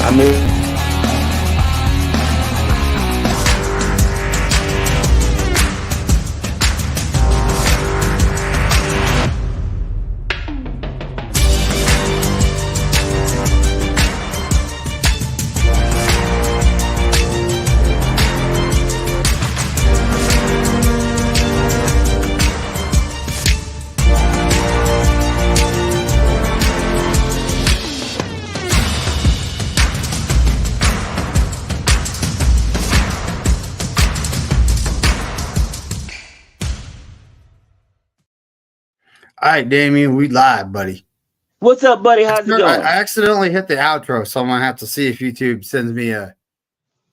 I mean, All right, Damien, we live, buddy. what's up, buddy? How's it I going? accidentally hit the outro, so I'm gonna have to see if YouTube sends me a.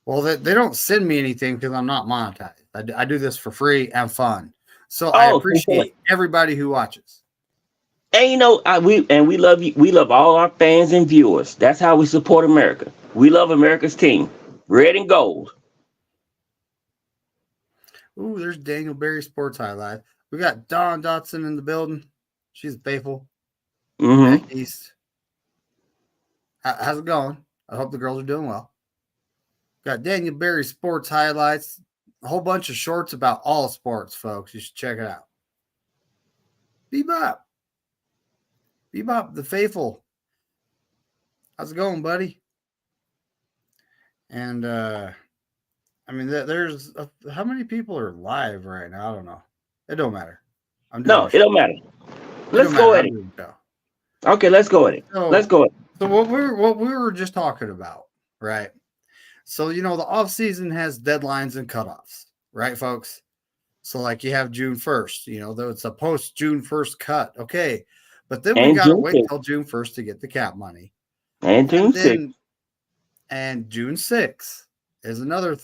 Well, they don't send me anything because I'm not monetized. I do this for free and fun, so I Oh, appreciate everybody who watches. and we love you. We love all our fans and viewers. That's how we support America. We love America's team, red and gold. Ooh, there's Daniel Berry Sports Highlight. We got Dawn Dotson in the building. She's faithful. Mm-hmm. Back east. How's it going? I hope the girls are doing well. Got Daniel Berry Sports Highlights. A whole bunch of shorts about all sports, folks. You should check it out. Bebop. Bebop, the faithful. How's it going, buddy? And, I mean, there's how many people are live right now? I don't know. It don't matter. No, it don't matter. Let's go at it. Okay, let's go at it. Let's go at it. So what we were just talking about, right? So the offseason has deadlines and cutoffs, right, folks? So like you have June 1st, though it's a post June 1st cut, okay, but then we gotta wait till June 1st to get the cap money, and June 6th, and June 6th is another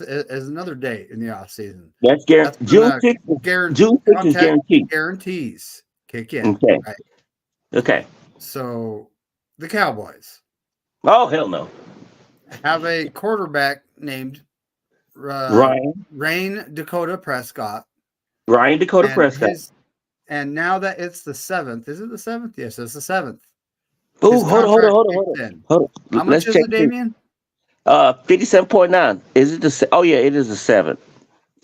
date in the offseason. That's guaranteed. June 6th. June 6th is guaranteed. Guarantees kick in. Okay. Right? Okay. So the Cowboys. Oh hell no. Have a quarterback named Ryan Dakota Prescott. Ryan Dakota Prescott. And now that it's the 7th, is it the 7th? Yes, it's the 7th. Oh, hold on. How much is it, Damien? 57.9. Is it the? Oh yeah, it is the 7th.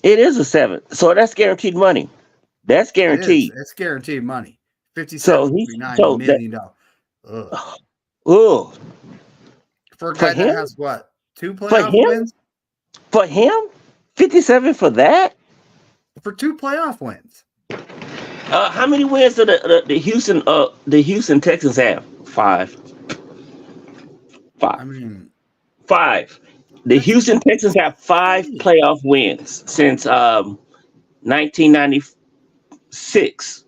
It is the 7th. So that's guaranteed money. That's guaranteed. It's guaranteed money. $57.9 million. Oh. For a guy that has what? 2 playoff wins? For him? 57 for that? For 2 playoff wins. How many wins do the Houston Texans have? 5. I mean, 5. The Houston Texans have 5 playoff wins since 1996.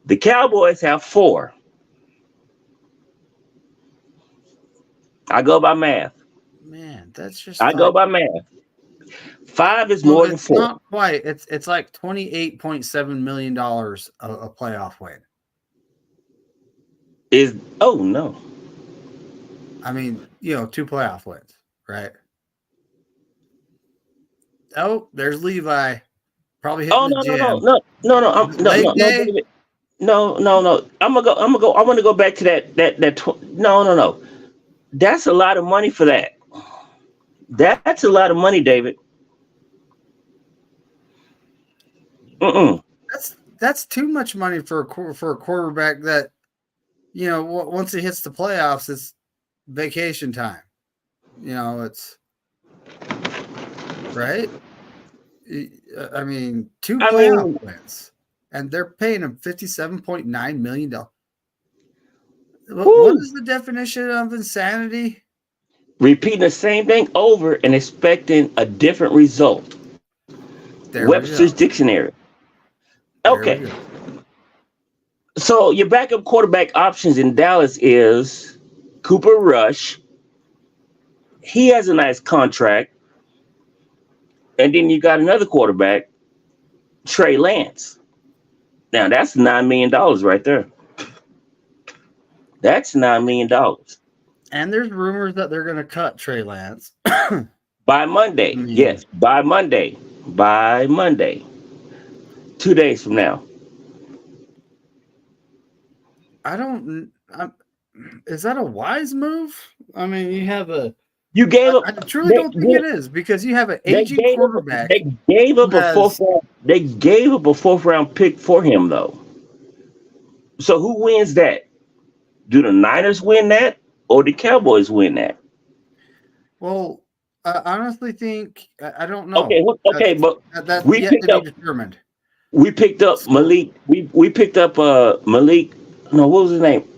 The Cowboys have 4. I go by math. Man, that's just. I go by math. 5 is more than 4. Not quite. It's like $28.7 million a playoff win. Oh no. I mean, 2 playoff wins, right? Oh, there's Levi. Probably hitting the gym. No. I'm gonna go. I want to go back to that. No. That's a lot of money for that. That's a lot of money, David. That's too much money for a quarterback that, once he hits the playoffs, it's vacation time. It's right. I mean, 2 playoff wins, and they're paying him $57.9 million. What is the definition of insanity? Repeating the same thing over and expecting a different result. Webster's Dictionary. Okay. So your backup quarterback options in Dallas is Cooper Rush. He has a nice contract. And then you got another quarterback, Trey Lance. Now that's $9 million right there. That's $9 million. And there's rumors that they're going to cut Trey Lance. By Monday. Yes, by Monday. 2 days from now. is that a wise move? I mean, you have a. You gave up. I truly don't think it is because you have an aging quarterback. They gave up a fourth round. They gave up a fourth round pick for him, though. So who wins that? Do the Niners win that, or the Cowboys win that? Well, I honestly think I don't know. Okay, but That's we yet picked to be up. determined. We picked up Malik. We picked up Malik. No, what was his name?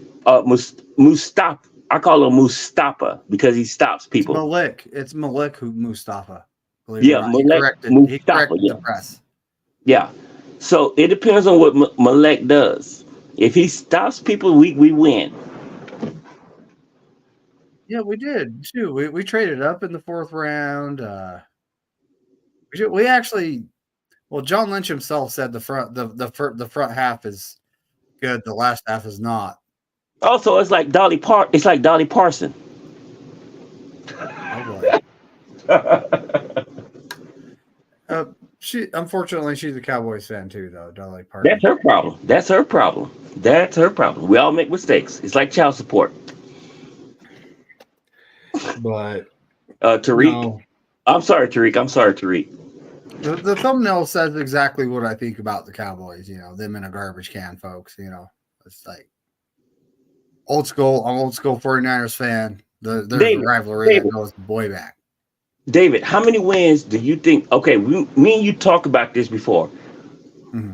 Mustafa. I call him Mustafa because he stops people. It's Malik who Mustafa. Yeah, Malik He corrected yeah. the press. Yeah. So it depends on what Malik does. If he stops people, we win. Yeah, we did too. We traded up in the fourth round. We actually, well, John Lynch himself said the front half is good. The last half is not. Also, it's like Dolly Parson. Oh boy. Unfortunately she's a Cowboys fan too, though. Dolly Parton. That's her problem. We all make mistakes. It's like child support. But Tariq. no. I'm sorry, Tariq. The thumbnail says exactly what I think about the Cowboys. You know, them in a garbage can, folks. You know, it's like old school. I'm old school 49ers fan. There's a rivalry that goes way back. David, how many wins do you think? Okay, me and you talked about this before. Mm-hmm.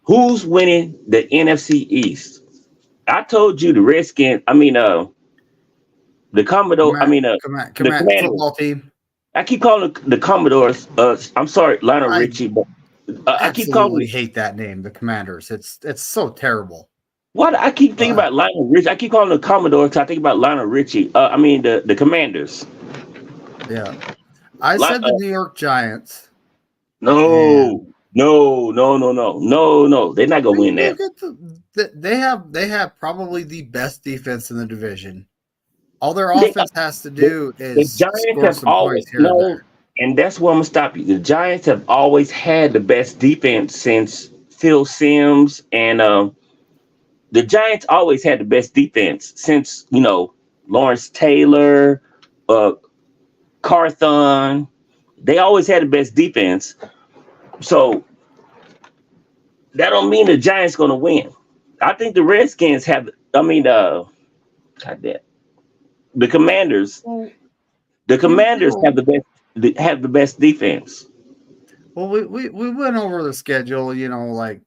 Who's winning the NFC East? I told you the Redskins. I mean, the Commodore. The Commanders. Football team. I keep calling the Commodores. I'm sorry, Lionel Richie, but I keep calling. I hate that name, the Commanders. It's so terrible. What I keep thinking about Lionel Richie. I keep calling the Commodores because I think about Lionel Richie. The Commanders. Yeah. I said the New York Giants. No. They're not gonna win that. They have probably the best defense in the division. All their offense has to do is the Giants score some points here and there. And that's where I'm gonna stop you. The Giants have always had the best defense since Phil Simms, and the Giants always had the best defense since Lawrence Taylor, Carthon. They always had the best defense. So that don't mean the Giants gonna win. I think the Redskins have. The Commanders. The Commanders have the best defense. Well, we went over the schedule. Like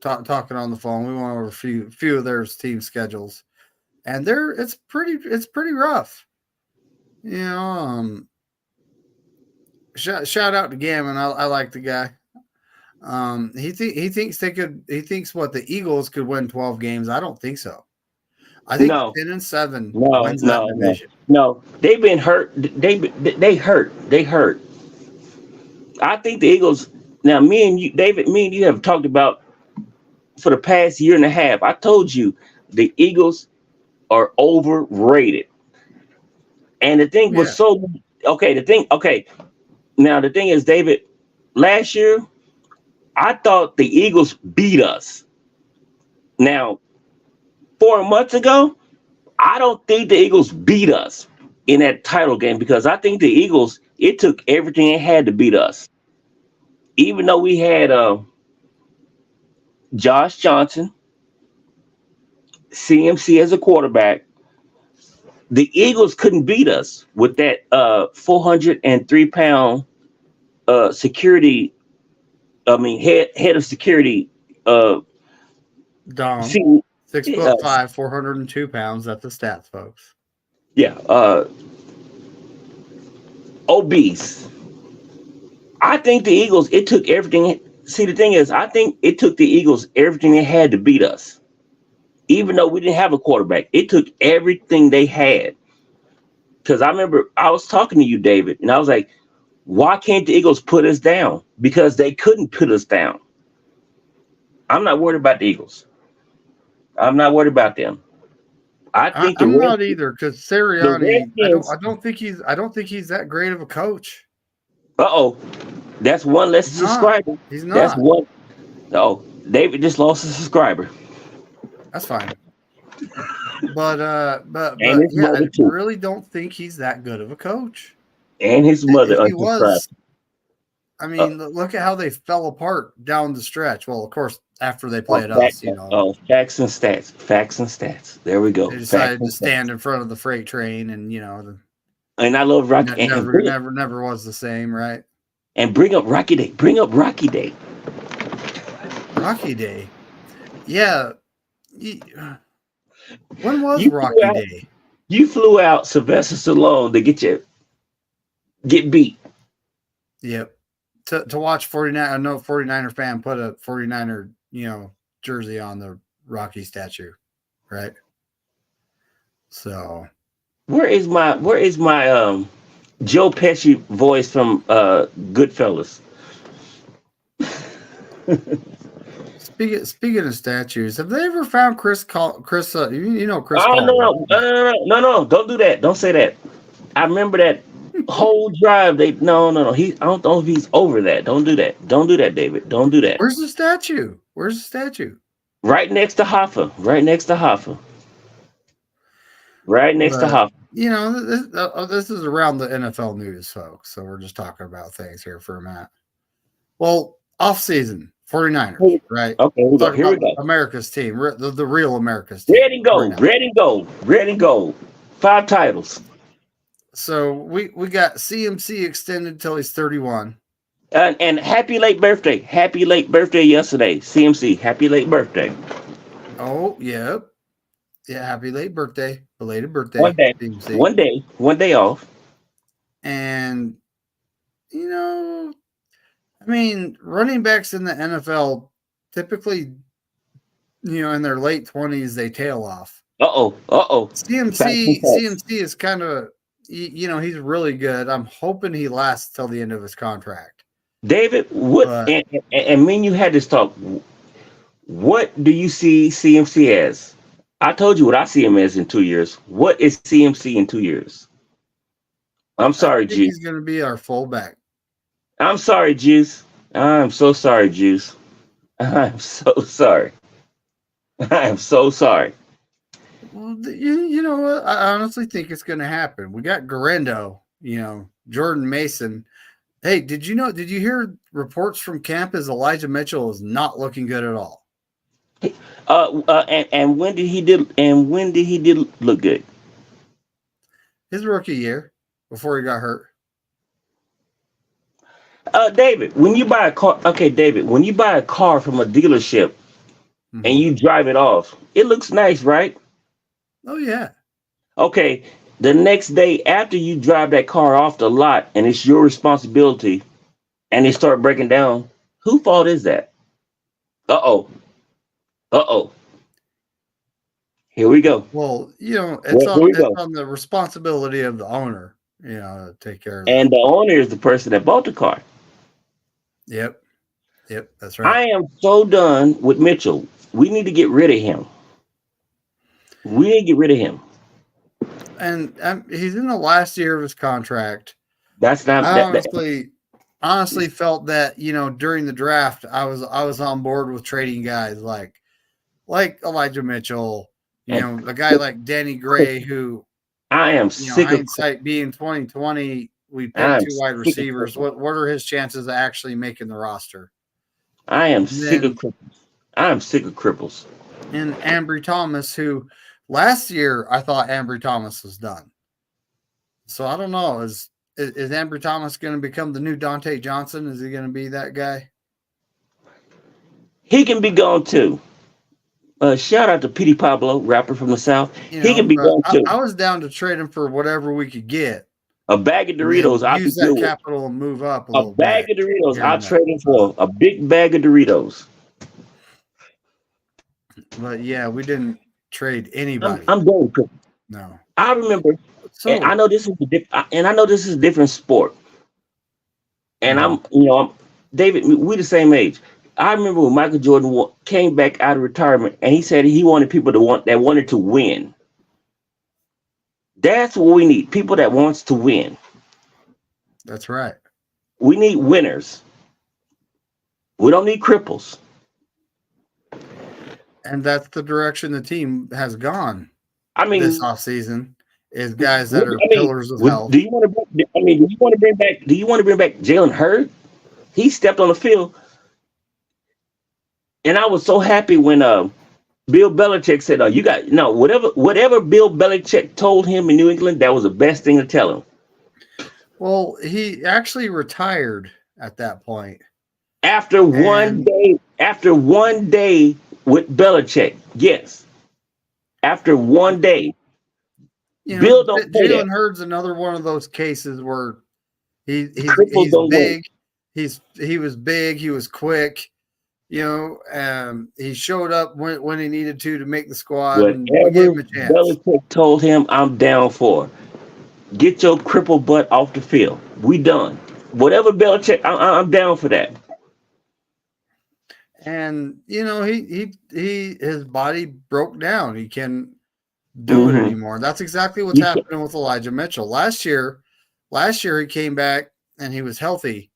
talking on the phone. We went over a few of their team schedules, and it's pretty rough. Shout out to Gammon. I like the guy. He thinks the Eagles could win 12 games. I don't think so. I think 10-7 wins that division. No, they've been hurt. They hurt. I think the Eagles. Now, me and you have talked about for the past year and a half. I told you the Eagles are overrated. And the thing was Now the thing is, David, last year I thought the Eagles beat us. Now, 4 months ago, I don't think the Eagles beat us in that title game because I think the Eagles, it took everything it had to beat us. Even though we had Josh Johnson, CMC as a quarterback, the Eagles couldn't beat us with that 403-pound security. Head of security. Dom, 6'5", 402 pounds. That's the stats, folks. Yeah, obese. I think the Eagles. It took everything. See, the thing is, I think it took the Eagles everything they had to beat us. Even though we didn't have a quarterback, it took everything they had. Because I remember I was talking to you, David, and I was like, why can't the Eagles put us down? Because they couldn't put us down. I'm not worried about the Eagles. I'm not worried about them. I'm not either because Sirianni. I don't think he's that great of a coach. That's one less subscriber. He's not. That's one. Oh, David just lost a subscriber. That's fine. And his yeah, I mother too. really don't think he's that good of a coach. And his mother, If he unsubscribed. was, I mean, look at how they fell apart down the stretch. Well, of course, after they played us, Facts and stats. Facts and stats. There we go. they Facts decided and to stats. stand in front of the freight train, and And I love Rocky. never was the same, right? And bring up Rocky Day. Bring up Rocky Day. Rocky Day, yeah. When was Rocky Day? You flew out Sylvester Stallone to get beat. Yep. To watch 49, I know 49er fan put a 49er, jersey on the Rocky statue, right? So where is my Joe Pesci voice from Goodfellas? Speaking of statues, have they ever found Chris? Chris, Chris. Oh no! Don't do that. Don't say that. I remember that whole drive. No. I don't know if he's over that. Don't do that. Don't do that, David. Don't do that. Where's the statue? Right next to Hoffa. Right next to Hoffa. This is around the NFL news, folks. So we're just talking about things here for a minute. Well, offseason, 49ers, right? Okay, here we go. America's team, the real America's team. Red and gold. 5 titles. So we got CMC extended till he's 31. And happy late birthday. Happy late birthday yesterday. CMC, happy late birthday. Oh, yep. Yeah, happy late birthday. Belated birthday. One day off. And, running backs in the NFL typically, in their late 20s, they tail off. CMC is kind of, he's really good. I'm hoping he lasts till the end of his contract. David, and me and you had this talk. What do you see CMC as? I told you what I see him as in 2 years. What is CMC in 2 years? I'm sorry, Juice. He's going to be our fullback. I'm sorry, Juice. I'm so sorry, Juice. I'm so sorry. I'm so sorry. Well, you know what? I honestly think it's going to happen. We got Garendo, Jordan Mason. Hey, did you hear reports from camp as Elijah Mitchell is not looking good at all? And when did he look good? His rookie year before he got hurt. David, when you buy a car from a dealership and you drive it off, it looks nice, right? Oh yeah. Okay, the next day after you drive that car off the lot and it's your responsibility and they start breaking down, whose fault is that? Uh-oh. Here we go. Well, it's on the responsibility of the owner, to take care of it. And the owner is the person that bought the car. Yep, that's right. I am so done with Mitchell. We need to get rid of him. And he's in the last year of his contract. That's not. I honestly felt that during the draft, I was on board with trading guys like Elijah Mitchell, a guy like Danny Gray, who I am sick of hindsight being 2020. We picked 2 wide receivers. What are his chances of actually making the roster? I am sick of cripples. And Ambry Thomas, who last year I thought Ambry Thomas was done. So I don't know. Is Ambry Thomas going to become the new Dante Johnson? Is he going to be that guy? He can be gone too. Shout out to Petey Pablo, rapper from the South. He can be gone too. I was down to trade him for whatever we could get. A bag of Doritos. I'll use that capital and move up a little bit. A bag of Doritos. I'll trade him for a big bag of Doritos. But yeah, we didn't trade anybody. I'm done with cripples. No. I remember. And I know this is a different sport. And I'm David, we the same age. I remember when Michael Jordan came back out of retirement and he said he wanted people that wanted to win. That's what we need. People that wants to win. That's right. We need winners. We don't need cripples. And that's the direction the team has gone. I mean, this offseason is guys that are pillars of health. Do you want to bring back Jalen Hurd? He stepped on the field, and I was so happy when Bill Belichick said, "You got whatever Bill Belichick told him in New England, that was the best thing to tell him." Well, he actually retired at that point. After one day with Belichick, yes. After one day, Bill don't Jalen Hurd's another one of those cases where he's big. He was big. He was quick. He showed up when he needed to make the squad. Whatever Belichick told him, I'm down for. Get your crippled butt off the field. We done. Whatever Belichick, I'm down for that. And he his body broke down. He can't do it anymore. That's exactly what's happening with Elijah Mitchell. Last year he came back and he was healthy.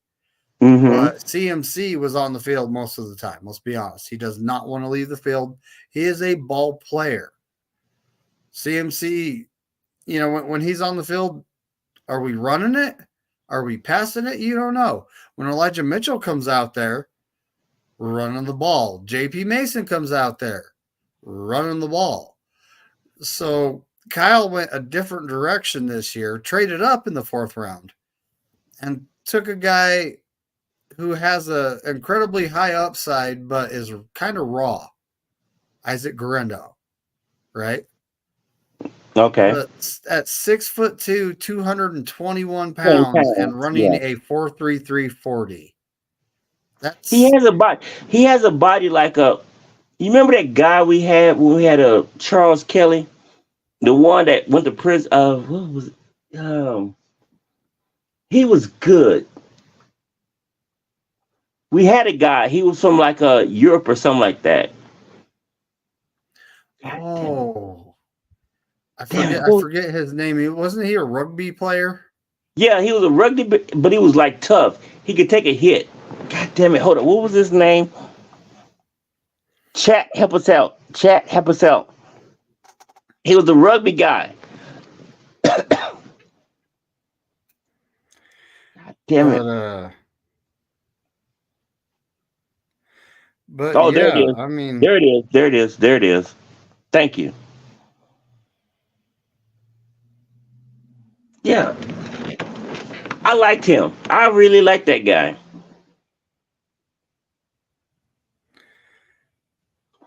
But CMC was on the field most of the time. Let's be honest. He does not want to leave the field. He is a ball player. CMC, when he's on the field, are we running it? Are we passing it? You don't know. When Elijah Mitchell comes out there, we're running the ball. JP Mason comes out there, running the ball. So Kyle went a different direction this year, traded up in the 4th round, and took a guy who has an incredibly high upside, but is kind of raw. Isaac Guerrero, right? Okay. But at 6'2", 221 pounds, and running a 4.33 40. He has a body like a. You remember that guy we had when we had a Charles Kelly, the one that went to prison. What was it? He was good. We had a guy. He was from like Europe or something like that. Oh, I forget his name. Wasn't he a rugby player? Yeah, he was a rugby, but he was like tough. He could take a hit. God damn it! Hold on. What was his name? Chat, help us out. Chat, help us out. He was a rugby guy. God damn it! But oh, there it is. I mean, there it is. Thank you. Yeah, I liked him. I really liked that guy.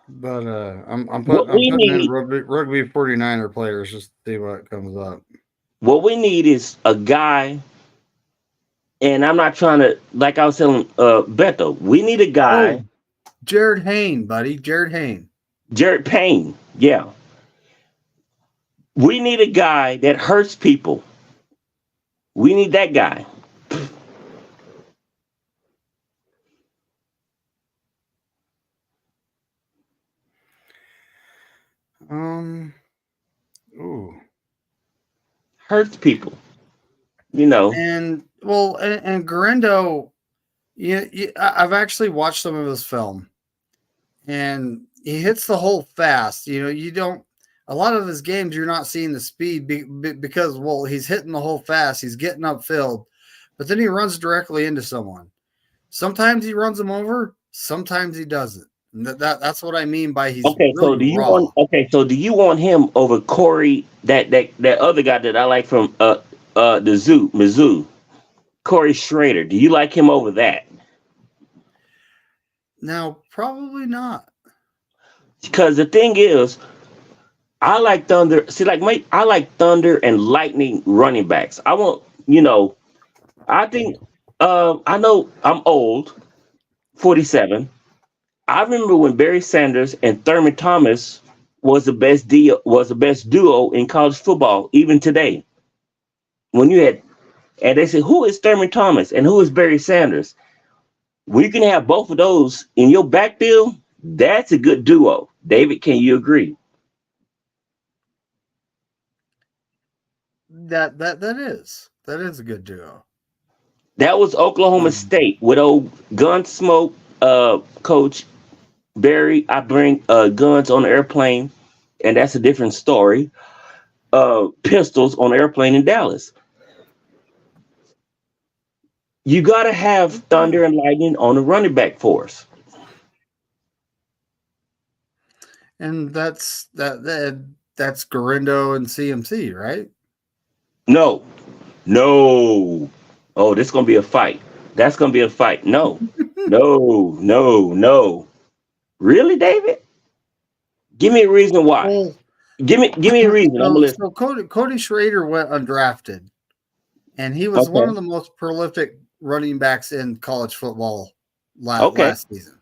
But I'm putting in rugby 49er players just to see what comes up. What we need is a guy, and I'm not trying to, like I was telling Beto, we need a guy. Oh, Jared Hayne, buddy. Jared Payne, yeah. We need a guy that hurts people. We need that guy. Hurts people. And Guerrero, I've actually watched some of his film, and he hits the hole fast. You don't. A lot of his games, you're not seeing the speed because he's hitting the hole fast. He's getting upfield, but then he runs directly into someone. Sometimes he runs them over. Sometimes he doesn't. That's what I mean by he's okay. Really so do you want him over Corey? That other guy that I like from Mizzou, Corey Schrader. Do you like him over that? No, probably not. Because the thing is, I like Thunder. See, I like Thunder and Lightning running backs. I want, I think, I know I'm old, 47. I remember when Barry Sanders and Thurman Thomas was the best duo in college football, even today. When you had, and they said, who is Thurman Thomas and who is Barry Sanders? When you can have both of those in your backfield, that's a good duo. David, can you agree? That is a good duo. That was Oklahoma State with old Gunsmoke coach Barry. I bring guns on the airplane. and that's a different story. Pistols on an airplane in Dallas. You got to have thunder and lightning on the running back force. And that's Garindo and CMC, right? No, no. Oh, this is gonna be a fight. That's gonna be a fight. No, no, no, no. Really, David? Give me a reason why. Well, Give me a reason. I'm gonna listen. so Cody Schrader went undrafted, and he was one Okay. of the most prolific running backs in college football Okay. last season.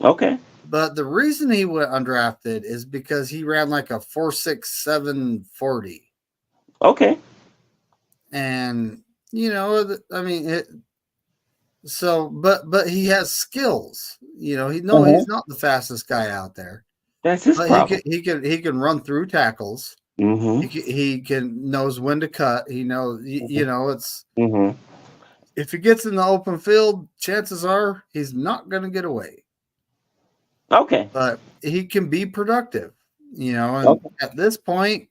Okay. But the reason he went undrafted is because he ran like a 4.67 40. Okay. And I mean but he has skills. He's Uh-huh. not the fastest guy out there. That's his But problem. he can run through tackles. Mm-hmm. He can knows when to cut. He knows it's Mm-hmm. if he gets in the open field, chances are he's not going to get away. Okay. But he can be productive. And Okay. at this point,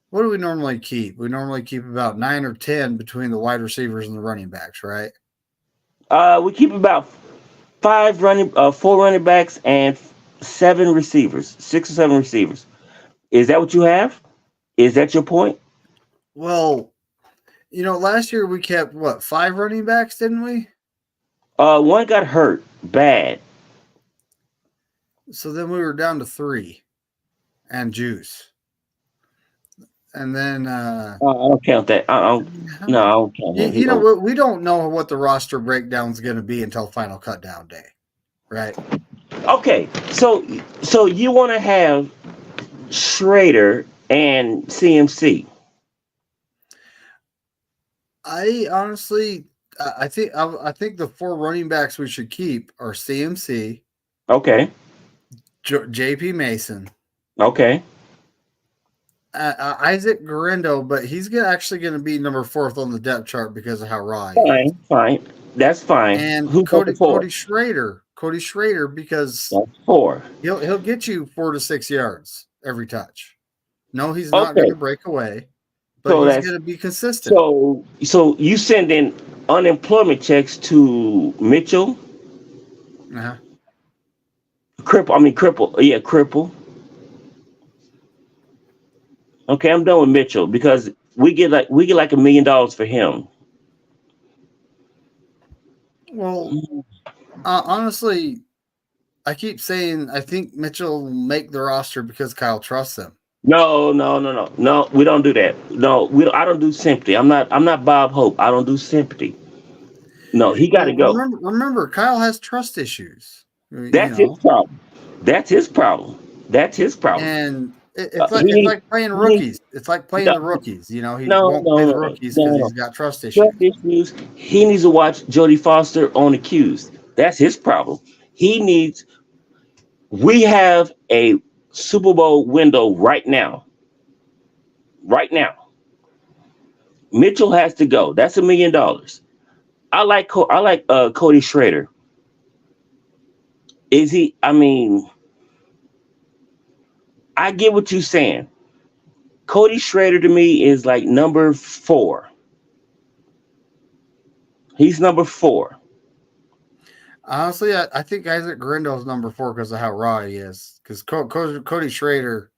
what do we normally keep? We normally keep about 9 or 10 between the wide receivers and the running backs, right? We keep about four running backs and 7 receivers, 6 or 7 receivers. Is that what you have? Is that your point? Well, last year we kept 5 running backs, didn't we? One got hurt bad. So then we were down to 3 and Juice. And then I don't count that. No, I don't count him. we don't know what the roster breakdown is going to be until final cut down day, right? Okay, so you want to have Schrader and CMC? I honestly, I think the 4 running backs we should keep are CMC, Okay. JP Mason, Okay. Isaac Garindo, but he's actually going to be number 4th on the depth chart because of how raw he is. Fine. That's fine. And Who's Cody Schrader because That's 4. he'll get you 4 to 6 yards every touch. No, he's not Okay. going to break away, but So he's going to be consistent. So you send in unemployment checks to Mitchell, Uh-huh. Cripple. Yeah, Cripple. Okay, I'm done with Mitchell because we get like $1 million for him. Well, honestly, I keep saying I think Mitchell will make the roster because Kyle trusts him. No. We don't do that. No, I don't do sympathy. I'm not Bob Hope. I don't do sympathy. No, he got to go. Remember, Kyle has trust issues. That's his problem. That's his problem. And it's like playing rookies. It's like playing the rookies. He won't play the rookies because he's got trust issues. He needs to watch Jodie Foster on Accused. That's his problem. We have a Super Bowl window right now. Right now. Mitchell has to go. That's $1 million. I like Cody Schrader. Is he? I mean, I get what you're saying. Cody Schrader to me is like number 4. He's number 4. Honestly, I think Isaac Garindo is number 4 because of how raw he is. Because Cody Schrader,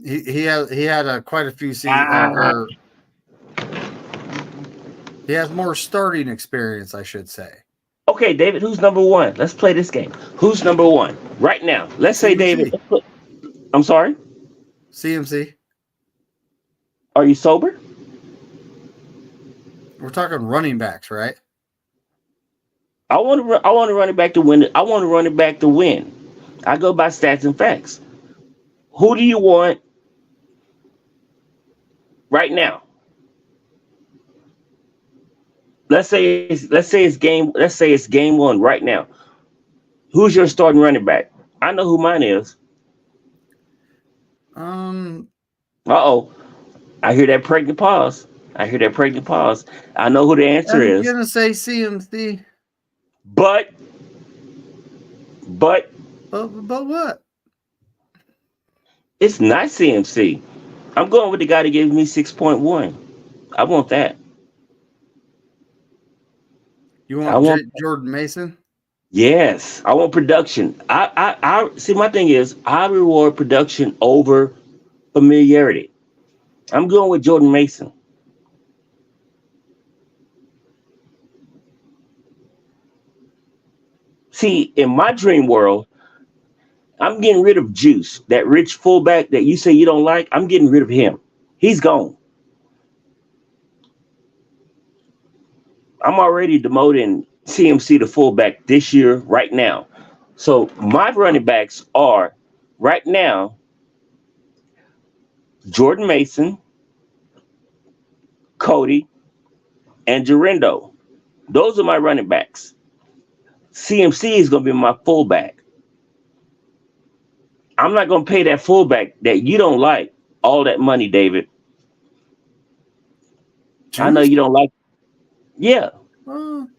he had quite a few seasons. He has more starting experience, I should say. Okay, David, who's number 1? Let's play this game. Who's number 1 right now? Let's say David. I'm sorry? CMC. Are you sober? We're talking running backs, right? I want to run it back to win. I want to run it back to win. I go by stats and facts. Who do you want right now? Let's say it's game 1 right now. Who's your starting running back? I know who mine is. Uh-oh. I hear that pregnant pause. I know who the answer is. I'm gonna say CMC. But what? It's not CMC. I'm going with the guy that gave me 6.1. I want that. You I want want Jordan Mason? yes. I want production. I see. My thing is, I reward production over familiarity. I'm going with Jordan Mason. See, in my dream world, I'm getting rid of Juice, that rich fullback that you say you don't like. I'm getting rid of him. He's gone. I'm already demoting CMC to fullback this year, right now. So my running backs are right now Jordan Mason, Cody, and Jerindo. Those are my running backs. CMC is going to be my fullback. I'm not going to pay that fullback that you don't like all that money, David. I know Juice? you don't like. Yeah,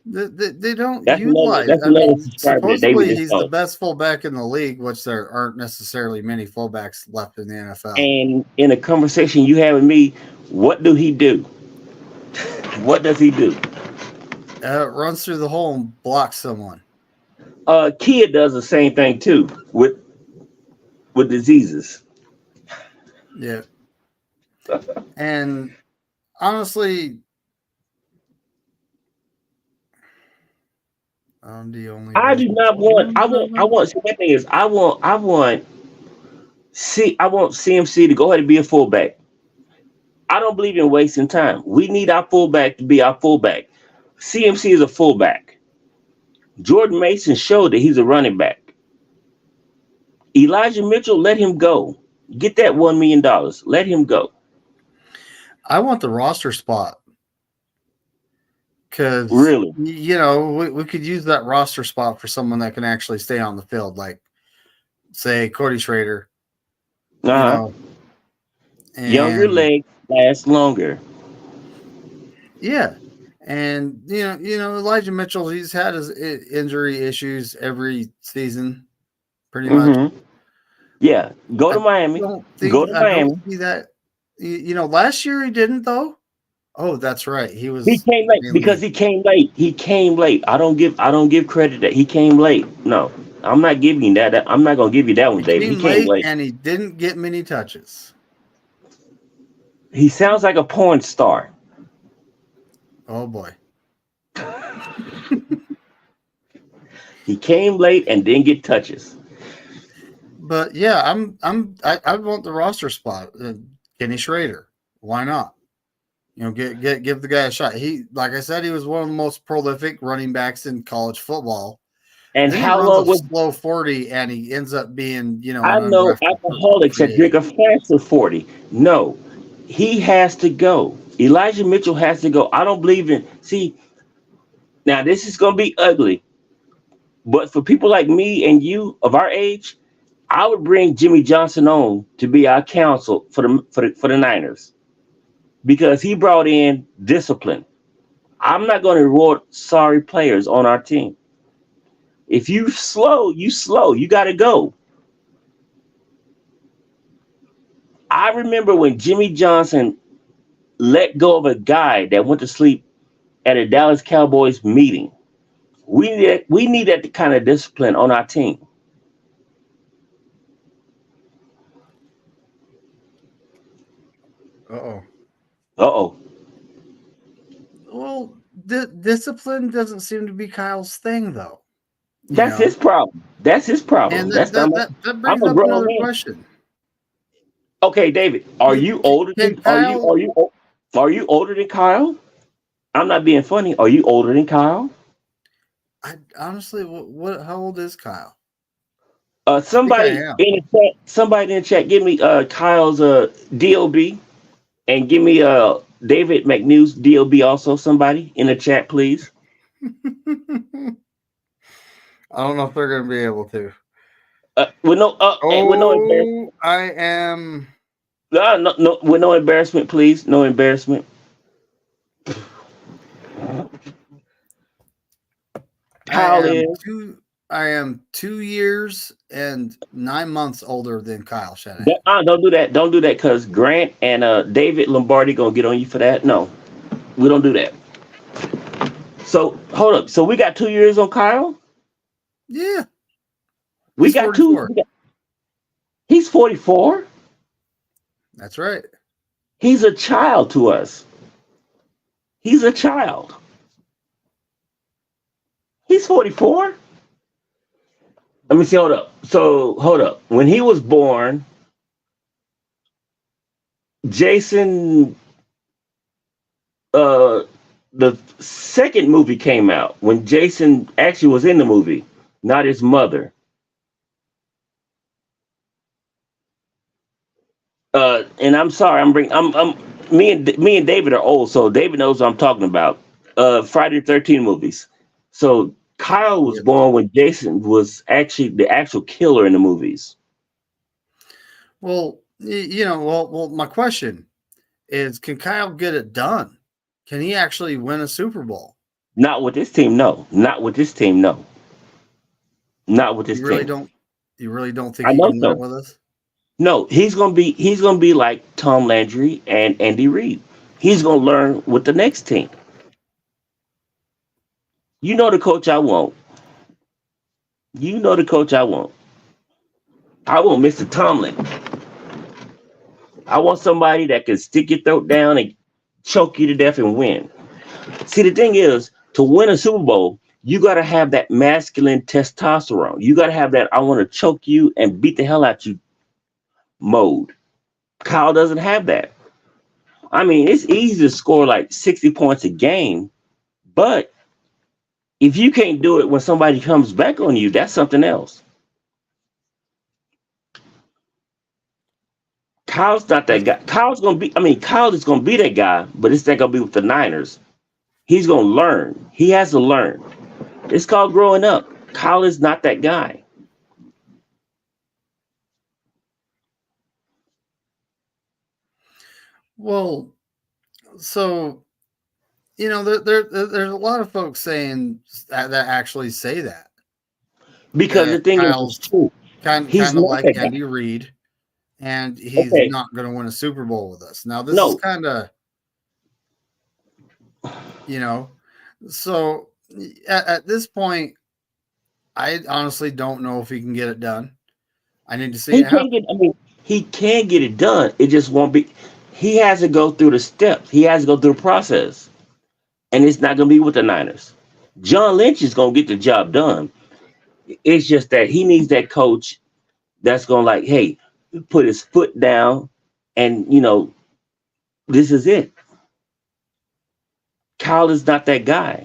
They don't that's another. utilize. That's I another mean, subscriber that David supposedly just he's the saw. best fullback in the league, which there aren't necessarily many fullbacks left in the NFL. And in a conversation you have with me, what do he do? What does he do? Runs through the hole and blocks someone. Kia does the same thing too with diseases. Yeah. And honestly, I'm the only I one. do not want. I want. See, my thing is, I want CMC to go ahead and be a fullback. I don't believe in wasting time. We need our fullback to be our fullback. CMC is a fullback. Jordan Mason showed that he's a running back. Elijah Mitchell, let him go. Get that $1 million. Let him go. I want the roster spot because Really? we could use that roster spot for someone that can actually stay on the field, like say Cody Schrader. Uh-huh. Younger And legs last longer. yeah. And Elijah Mitchell, he's had his injury issues every season, pretty much. Mm-hmm. Yeah. Go to Miami. Go to I don't Miami. see that. Last year he didn't though. Oh, that's right. He He was came late because mainly he came late. He came late. I don't give credit that he came late. No, I'm not giving you that. I'm not gonna give you that one, he David. He came came late late. and he didn't get many touches. He sounds like a porn star. Oh boy. He came late and didn't get touches. But yeah, I want the roster spot. Kenny Schrader. Why not? Give the guy a shot. He, like I said, he was one of the most prolific running backs in college football. And Then he how runs long a was slow 40 and he ends up being, an I know undrafted alcoholics that free drink agent. a faster 40. No, he has to go. Elijah Mitchell has to go. I don't believe in see now this is gonna be ugly. But for people like me and you of our age, I would bring Jimmy Johnson on to be our counsel for the Niners because he brought in discipline. I'm not going to reward sorry players on our team. If you slow, you slow. You got to go. I remember when Jimmy Johnson let go of a guy that went to sleep at a Dallas Cowboys meeting. We need that kind of discipline on our team. Uh-oh. Uh-oh. Well, discipline doesn't seem to be Kyle's thing, though. That's his problem. That's his problem. And That's not my, that I'm brings a up grown another man. question. Okay, David, are Can, you older can than are you older than Kyle? I'm not being funny. Are you older than Kyle? I honestly, how old is Kyle? I think I Somebody am. in the chat, give me Kyle's DOB and give me David McNew's DOB also. Somebody in the chat, please. I don't know if they're going to be able to. With no embarrassment. I am. No, with no embarrassment, please. No embarrassment. Kyle I am is. I am 2 years and 9 months older than Kyle Shanahan. Don't do that. Don't do that because Grant and David Lombardi gonna get on you for that. No, we don't do that. So hold up. So we got 2 years on Kyle. Yeah, We he's got 44. two. He's 44. That's right. He's a child to us. He's a child. He's 44. Let me see. Hold up. So hold up. When he was born, Jason, the second movie came out when Jason actually was in the movie, not his mother. And I'm sorry, I'm me and David are old, so David knows what I'm talking about. Friday the 13th movies. So Kyle was Yep. born when Jason was actually the actual killer in the movies. Well, well, my question is, can Kyle get it done? Can he actually win a Super Bowl? Not with this team, no. Not with this team, no. Not with this team. You really don't think I he know can win it so. with us? No, he's gonna be like Tom Landry and Andy Reid. He's gonna learn with the next team. You know the coach I want. You know the coach I want. I want Mr. Tomlin. I want somebody that can stick your throat down and choke you to death and win. See, the thing is, to win a Super Bowl, you got to have that masculine testosterone. You got to have that I want to choke you and beat the hell out you mode. Kyle doesn't have that. I mean, it's easy to score like 60 points a game, but if you can't do it when somebody comes back on you, that's something else. Kyle's not that guy. Kyle is gonna be that guy, but it's not gonna be with the Niners. He's gonna learn. He has to learn. It's called growing up. Kyle is not that guy. Well, so there's a lot of folks saying that actually say Because the that thing is, it's Kyle's true. kind He's kind of not like that guy. Andy Reid, and he's Okay. not going to win a Super Bowl with us. Now, this is No. kind of, so at this point, I honestly don't know if he can get it done. I need to see He it happen. can't get he can get it done. It just won't be he has to go through the steps. He has to go through the process. And it's not gonna be with the Niners. John Lynch is gonna get the job done. It's just that he needs that coach that's gonna like, hey, put his foot down and this is it. Kyle is not that guy.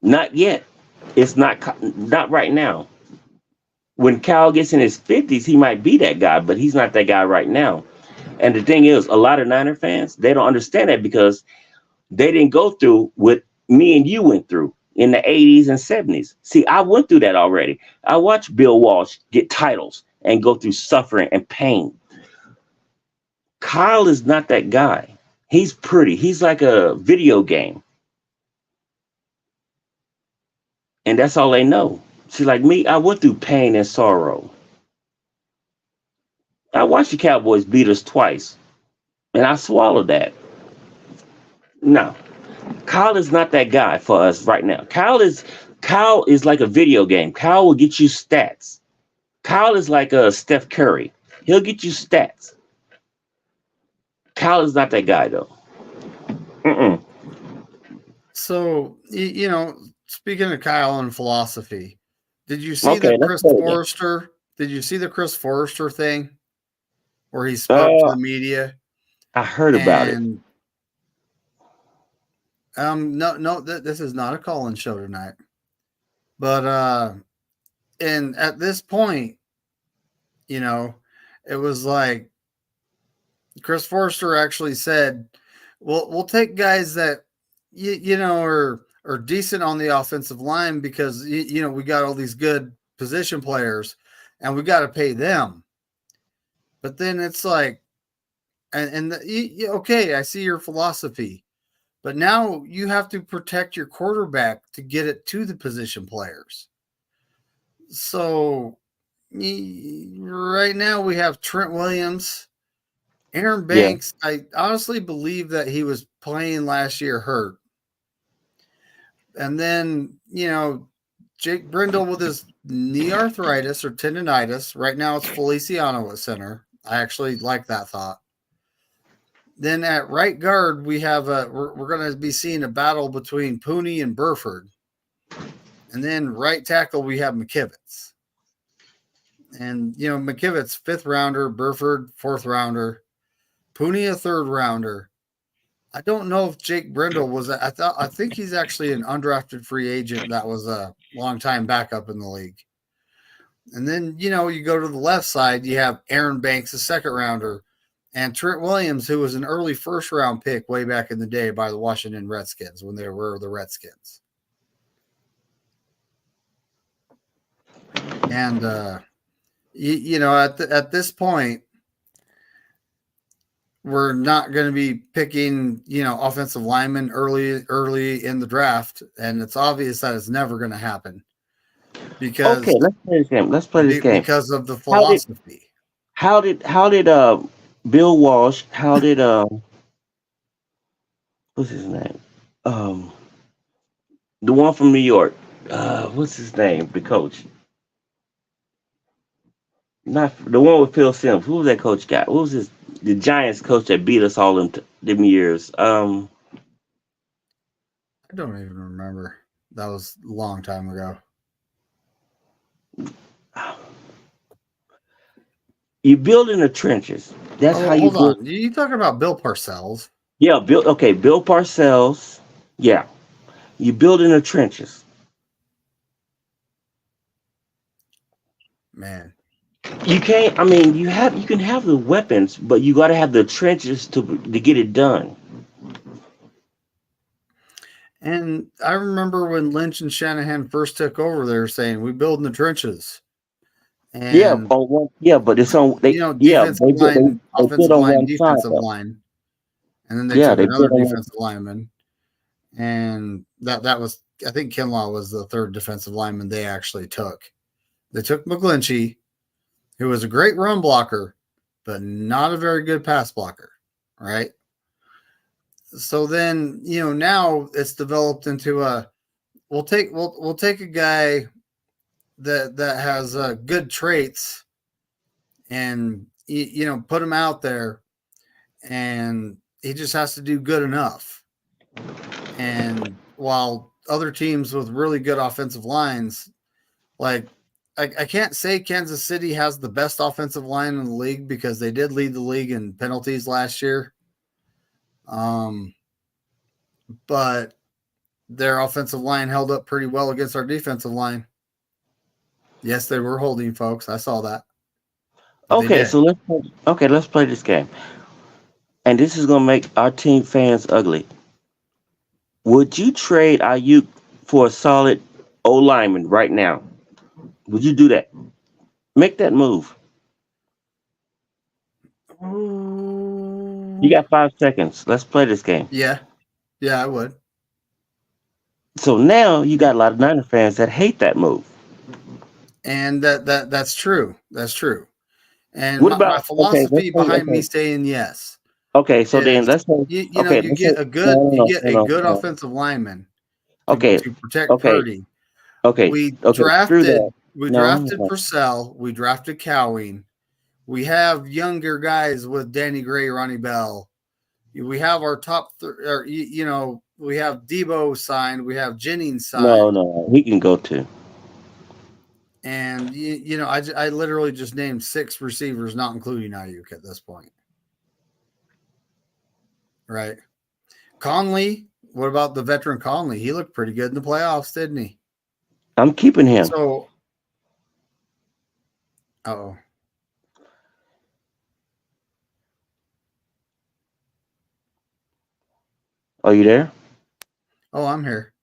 Not yet. It's not right now. When Kyle gets in his 50s, he might be that guy, but he's not that guy right now. And the thing is, a lot of Niner fans, they don't understand that because they didn't go through what me and you went through in the 80s and 70s. See, I went through that already. I watched Bill Walsh get titles and go through suffering and pain. Kyle is not that guy. He's pretty. He's like a video game. And that's all they know. See, like me, I went through pain and sorrow. I watched the Cowboys beat us twice, and I swallowed that. No, Kyle is not that guy for us right now. Kyle is like a video game. Kyle will get you stats. Kyle is like a Steph Curry. He'll get you stats. Kyle is not that guy though. Mm-mm. So, speaking of Kyle and philosophy, did you see Okay, the let's Chris play again. Forrester? Did you see the Chris Forrester thing where he spoke to the media? I heard about it. And no, this is not a call-in show tonight. But and at this point, it was like Chris Forrester actually said, "Well, we'll take guys that are decent on the offensive line because we got all these good position players, and we got to pay them." But then it's like, okay, I see your philosophy, but now you have to protect your quarterback to get it to the position players. So right now we have Trent Williams, Aaron Yeah. Banks. I honestly believe that he was playing last year hurt. And then, Jake Brindle with his knee arthritis or tendonitis. Right now it's Feliciano at center. I actually like that thought. Then at right guard, we have we're going to be seeing a battle between Pooney and Burford. And then right tackle, we have McKivitz. And, McKivitz, 5th rounder, Burford, 4th rounder, Pooney, a 3rd rounder. I don't know if Jake Brindle was. I think he's actually an undrafted free agent that was a long-time backup in the league. And then, you go to the left side, you have Aaron Banks, a 2nd rounder, and Trent Williams, who was an early 1st-round pick way back in the day by the Washington Redskins when they were the Redskins. And, at this point, we're not going to be picking, offensive linemen early in the draft, and it's obvious that it's never going to happen because let's play this game. Because of the philosophy. How did Bill Walsh? How did what's his name? The one from New York. What's his name? The coach. Not the one with Phil Simms. Who was that coach guy? What was the Giants coach that beat us all them years? I don't even remember. That was a long time ago. You build in the trenches. That's how you build. On. You talking about Bill Parcells? Yeah, Bill Parcells. Yeah. You build in the trenches. Man. You can't. I mean, you can have the weapons, but you got to have the trenches to get it done. And I remember when Lynch and Shanahan first took over, they were saying we build in the trenches. And but it's on. Defensive line, offensive line, defensive line, and then they took another defensive lineman, and that was, I think Kinlaw was the 3rd defensive lineman they actually took. They took McGlinchey, who was a great run blocker, but not a very good pass blocker, right? So then, now it's developed into we'll take a guy that has good traits and put him out there, and he just has to do good enough. And while other teams with really good offensive lines, like I can't say Kansas City has the best offensive line in the league because they did lead the league in penalties last year. But their offensive line held up pretty well against our defensive line. Yes, they were holding, folks. I saw that. Okay, so let's play this game. And this is gonna make our team fans ugly. Would you trade Ayuk for a solid O lineman right now? Would you do that? Make that move. You got 5 seconds. Let's play this game. Yeah, I would. So now you got a lot of Niner fans that hate that move. And that's true. That's true. And what about my philosophy behind me saying yes? Okay, so then let's say you get a good offensive lineman to protect Purdy. We drafted Purcell, we drafted Cowing. We have younger guys with Danny Gray, Ronnie Bell. We have our top we have Debo signed, we have Jennings signed. No, he can go too. And I literally just named 6 receivers, not including Ayuk at this point. Right. Conley, what about the veteran Conley? He looked pretty good in the playoffs, didn't he? I'm keeping him. So, Are you there? Oh, I'm here.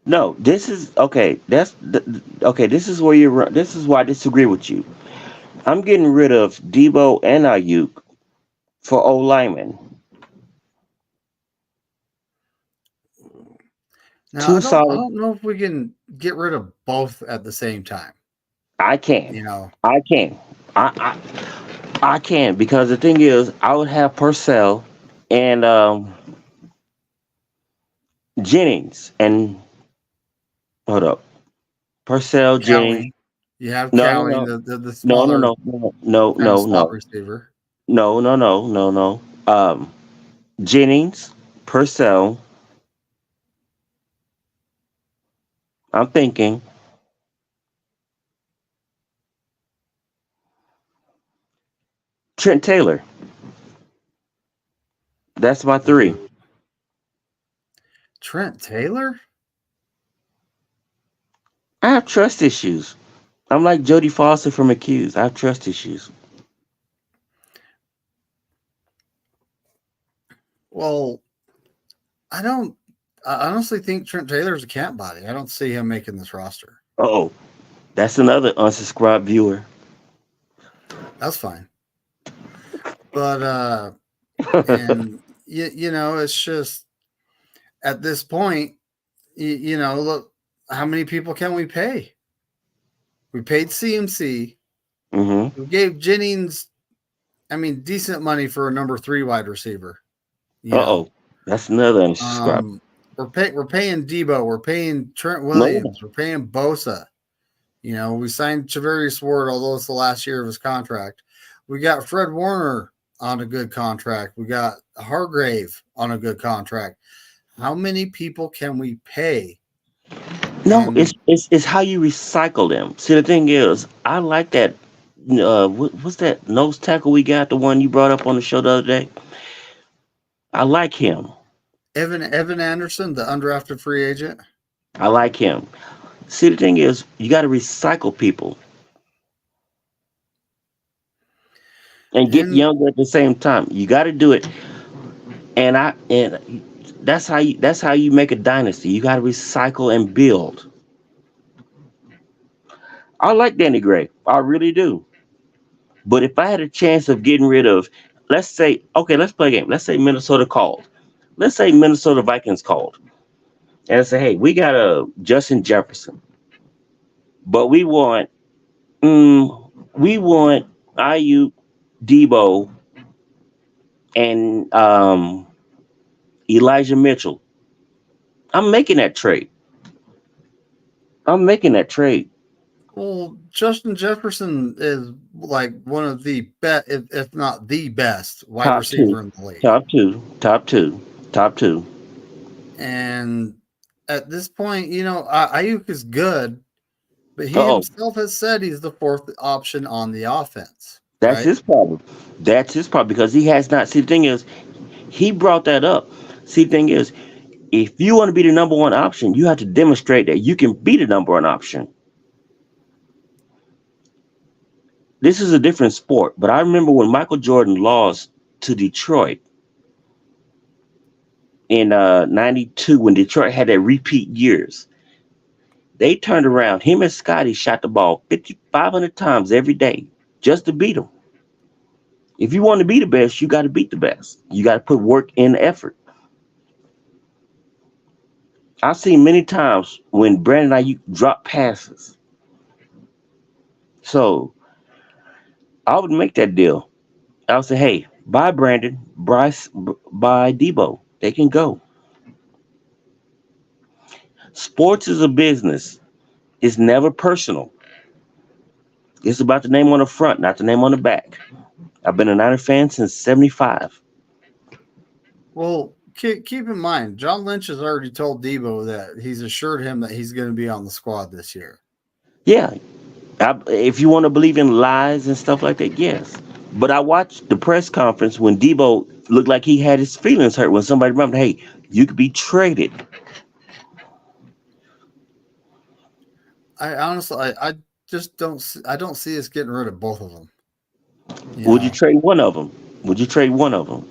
No, this is okay. This is where this is why I disagree with you. I'm getting rid of Debo and Ayuk for O linemen. Now, I don't know if we can get rid of both at the same time. I can. You know, I can. I I can because the thing is, I would have Purcell and Jennings and hold up, Purcell Jennings. Cowie. You have No, no, Cowie, no, the no, no, smaller no, no, no, kind of no, slot no, receiver. no, no, no, no, no. Jennings, Purcell. I'm thinking Trent Taylor. That's my three. Trent Taylor? I have trust issues. I'm like Jodie Foster from Accused. I have trust issues. Well, I don't. I honestly think Trent Taylor's a camp body. I don't see him making this roster. Oh, that's another unsubscribed viewer. That's fine. But and you know, it's just at this point, you know, look, how many people can we pay? We paid CMC. Mm-hmm. We gave Jennings, I mean, decent money for a number 3 wide receiver. You know, Uh-oh. That's another unsubscribed. we're paying Debo, we're paying Trent No. Williams, we're paying Bosa. You know, we signed Charvarius Ward, although it's the last year of his contract. We got Fred Warner on a good contract. We got Hargrave on a good contract. How many people can we pay? No, And it's how you recycle them. See, the thing is, I like that. What's that nose tackle we got? The one you brought up on the show the other day. I like him. Evan Anderson, the undrafted free agent. I like him. See, the thing is, you got to recycle people and get And younger at the same time. You got to do it, and that's how you make a dynasty. You got to recycle and build. I like Danny Gray. I really do. But if I had a chance of getting rid of, let's say, okay, let's play a game. Let's say Minnesota called. Let's say Minnesota Vikings called and say, hey, we got a Justin Jefferson, but we want IU, Debo, and Elijah Mitchell. I'm making that trade. I'm making that trade. well, Justin Jefferson is like one of the best, if not the best, wide Top two, receiver in the league. top two, top two, top two. And at this point, you know, Ayuk is good, but he Oh, himself has said he's the fourth option on the offense, that's right? his problem. That's his problem because he has not. See, the thing is, he brought that up. See, the thing is, if you want to be the number one option, you have to demonstrate that you can be the number one option. This is a different sport, but I remember when Michael Jordan lost to Detroit in '92, when Detroit had that repeat years. They turned around. Him and Scotty shot the ball 5,500 times every day just to beat him. If you want to be the best, you got to beat the best. You got to put work in effort. I've seen many times when Brandon Ayuk drop passes. So I would make that deal. I would say, hey, buy Brandon, buy Debo. They can go. Sports is a business. It's never personal. It's about the name on the front, not the name on the back. I've been a Niner fan since '75. Well, keep in mind, John Lynch has already told Debo that he's assured him that he's going to be on the squad this year. Yeah, if you want to believe in lies and stuff like that, yes. But I watched the press conference when Debo looked like he had his feelings hurt when somebody remembered, hey, you could be traded. I honestly, I just don't, I don't see us getting rid of both of them. You Would you know, trade one of them? Would you trade one of them?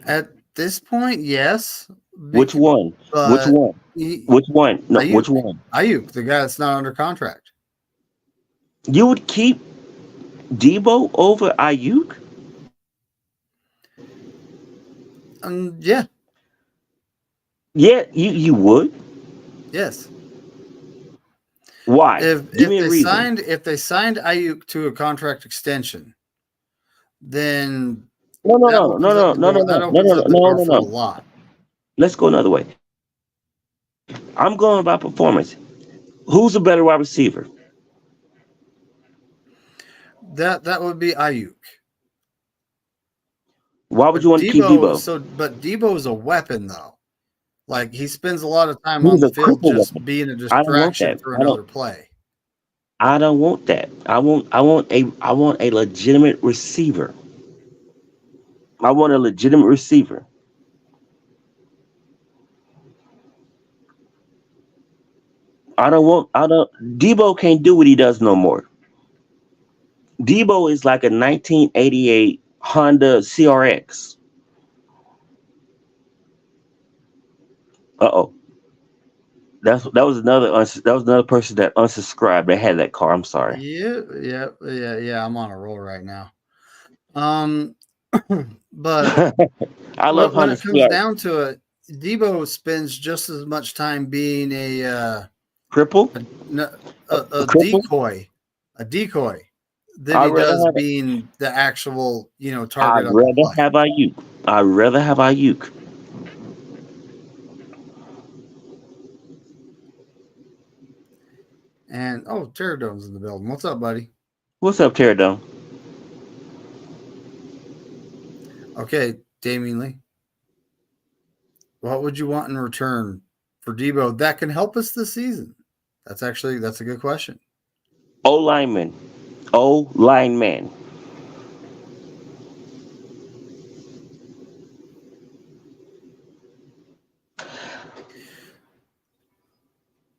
at this point, yes, Which one? Which but one? Which one? No, Ayuk, which one? Ayuk, the guy that's not under contract. You would keep Debo over Ayuk? Yeah, Yeah, you would. yes. Why? Give If me a they reason. signed Ayuk to a contract extension, then No, no, that no, no, opens up no, the no, no, door. That no, no, opens no, up the no, door no, for a no. lot. Let's go another way. I'm going by performance. Who's a better wide receiver? That would be Ayuk. Why would you But want to keep Debo? Debo is a weapon though. Like he spends a lot of time on He's the a field cripple just weapon. being a I don't want distraction that. for another play. I don't want that. I want a legitimate receiver. I want a legitimate receiver. I don't Debo can't do what he does no more. Debo is like a 1988 Honda CRX. Uh-oh. That was another person that unsubscribed. They had that car. I'm sorry. Yeah. I'm on a roll right now. Um, but I love when Honda it comes CRX. down to it, Debo spends just as much time being Cripple? a, A a cripple? decoy, than I'd he rather does have being the actual I'd target on the rather play. have Ayuk. I'd rather have Ayuk. And Pterodone's in the building. What's up, buddy? What's up, Pterodon? Okay, Damien Lee. What would you want in return for Debo that can help us this season? That's a good question. O lineman. O lineman.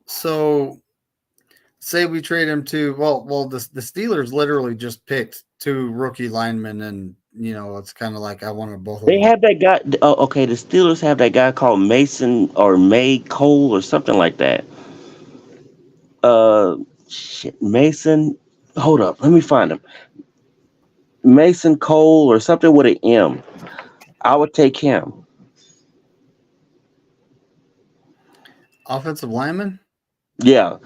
So say we trade him to the Steelers literally just picked two rookie linemen, and it's kind of like I wanted both of They them. have that guy. Oh, okay, the Steelers have that guy called Mason or May Cole or something like that. Uh, shit, Mason. Hold up, let me find him. Mason Cole or something with an M. I would take him. Offensive lineman. Yeah,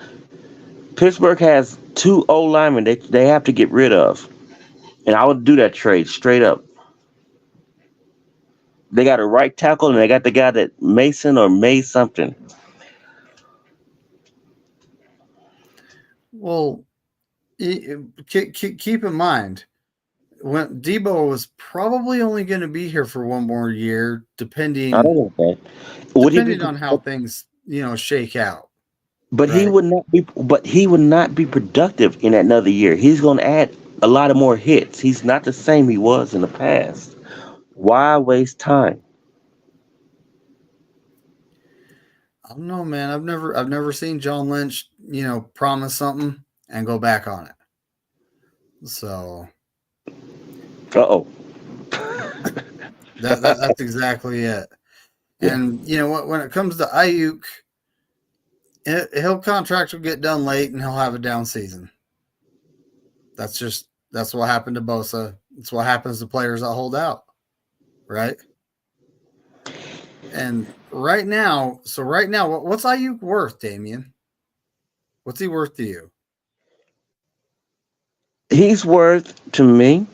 Pittsburgh has two O linemen they have to get rid of, and I would do that trade straight up. They got a right tackle and they got the guy that Mason or May something. Well, keep in mind when Debo was probably only going to be here for one more year, I don't depending know that. Would he be? on how things shake out, But he right? would not be. But he would not be productive in another year. He's going to add a lot of more hits. He's not the same he was in the past. Why waste time? I don't know, man. I've never seen John Lynch, promise something and go back on it. So Uh oh. that's exactly it. Yeah. And when it comes to Ayuk, he'll contract will get done late and he'll have a down season. That's what happened to Bosa. It's what happens to players that hold out, right? And right now, what's Ayuk worth, Damien? What's he worth to you? He's worth to me.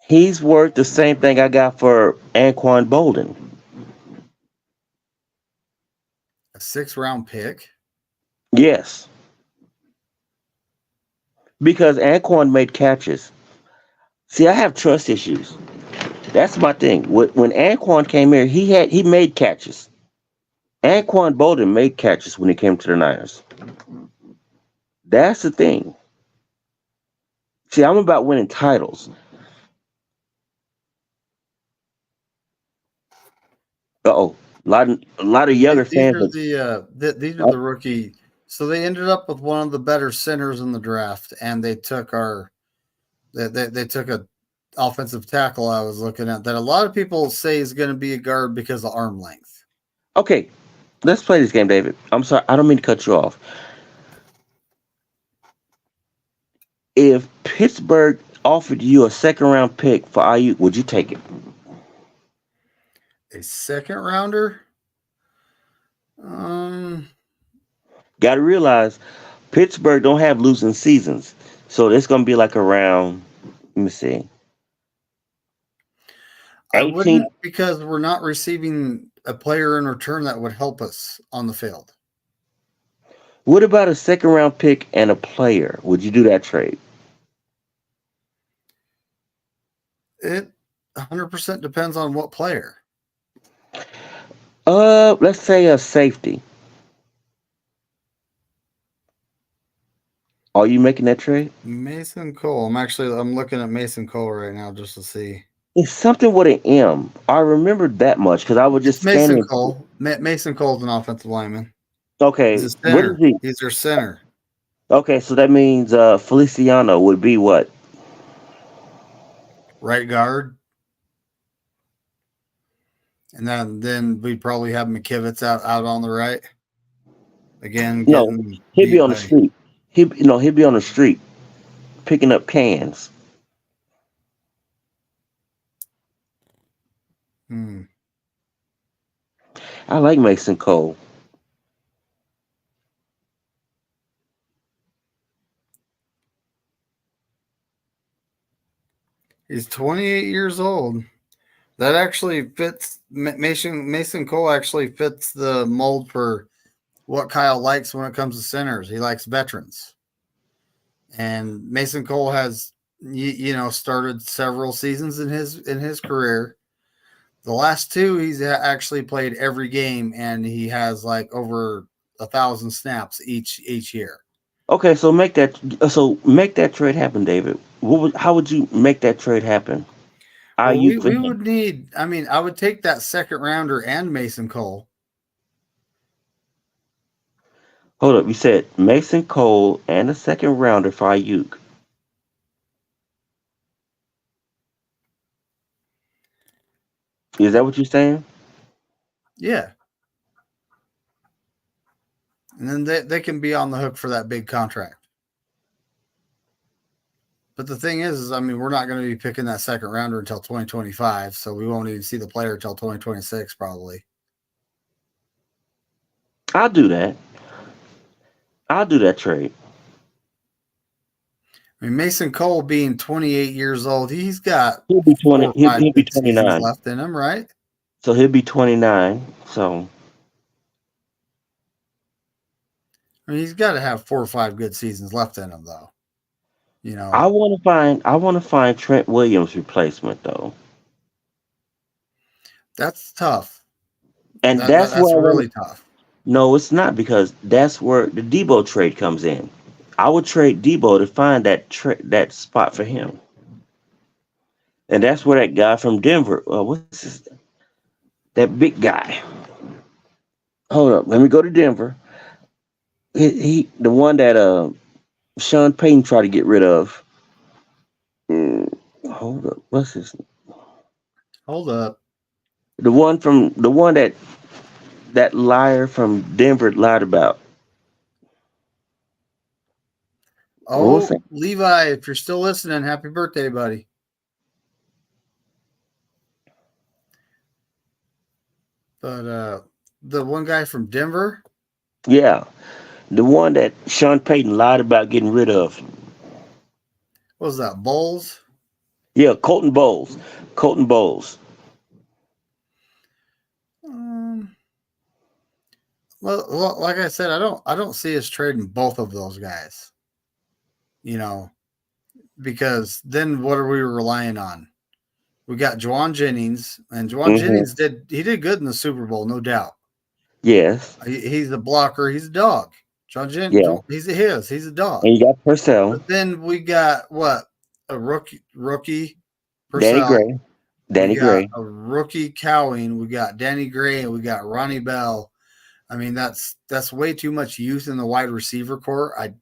He's worth the same thing I got for Anquan Bolden. A 6th-round pick? Yes, because Anquan made catches. See, I have trust issues. That's my thing. When Anquan came here, he made catches. Anquan Bolden made catches when he came to the Niners. That's the thing. See, I'm about winning titles. Uh-oh. A lot of younger These fans. are the rookie. So they ended up with one of the better centers in the draft, and they took they took a offensive tackle I was looking at that a lot of people say is going to be a guard because of arm length. Okay, let's play this game, David. I'm sorry, I don't mean to cut you off. If Pittsburgh offered you a second round pick for Ayuk, would you take it? A second rounder? Um, Got to realize Pittsburgh don't have losing seasons, so it's going to be like around. Let me see, I 18. wouldn't, because we're not receiving a player in return that would help us on the field. What about a second round pick and a player? Would you do that trade? It 100% depends on what player. Let's say a safety. Are you making that trade? Mason Cole. I'm looking at Mason Cole right now just to see. It's something with an M. I remember that much because I was just It's Mason scanning. Cole. Mason Cole's an offensive lineman. He's Okay, a what is center. he? He's their center. Okay, so that means Feliciano would be what? Right guard. And then we'd probably have McKivitz out on the right. Again, No, getting he'd be beat on the by. street. He'd be on the street picking up cans. I like Mason Cole. He's 28 years old. That actually fits. Mason Cole actually fits the mold for what Kyle likes when it comes to centers. He likes veterans. And Mason Cole has started several seasons in his career. The last two, he's actually played every game, and he has like over 1,000 snaps each year. Okay, so make that trade happen, David. How would you make that trade happen? Well, You for we him? would need. I mean, I would take that second rounder and Mason Cole. Hold up, you said Mason Cole and a second rounder for Ayuk. Is that what you're saying? Yeah. And then they can be on the hook for that big contract. But the thing is, I mean, we're not going to be picking that second rounder until 2025, so we won't even see the player until 2026 probably. I'll do that. I'll do that trade. I mean, Mason Cole being 28 years old, he's got He'll be 4 20. or 5 He'll be good seasons 29. left in him, right? So he'll be 29. So I mean, he's got to have 4 or 5 good seasons left in him, though. I want to find Trent Williams' replacement though, That's tough. and that's That's where I want. really tough. No, it's not because that's where the Debo trade comes in. I would trade Debo to find that spot for him, and that's where that guy from Denver. That big guy? Hold up, let me go to Denver. The one that Sean Payton tried to get rid of. Hold up, what's his? Hold up. The one that liar from Denver lied about. What was Oh, that? Levi, if you're still listening, happy birthday, buddy. But the one guy from Denver, Yeah, the one that Sean Payton lied about getting rid of. what was that, Bulls? Yeah, Colton Bowles. Colton Bowles. Um, well, like I said, I don't see us trading both of those guys. Because then what are we relying on? We got Juwan Jennings, and Juwan Hmm. Jennings did good in the Super Bowl, no doubt. Yes. He's a blocker. He's a dog. Juwan Jennings, Yeah. he's a dog. And you got Purcell, But then we got what, a rookie Danny Purcell. Gray, We Danny got Gray. a rookie Cowing. We got Danny Gray, and we got Ronnie Bell. I mean, that's way too much youth in the wide receiver core. I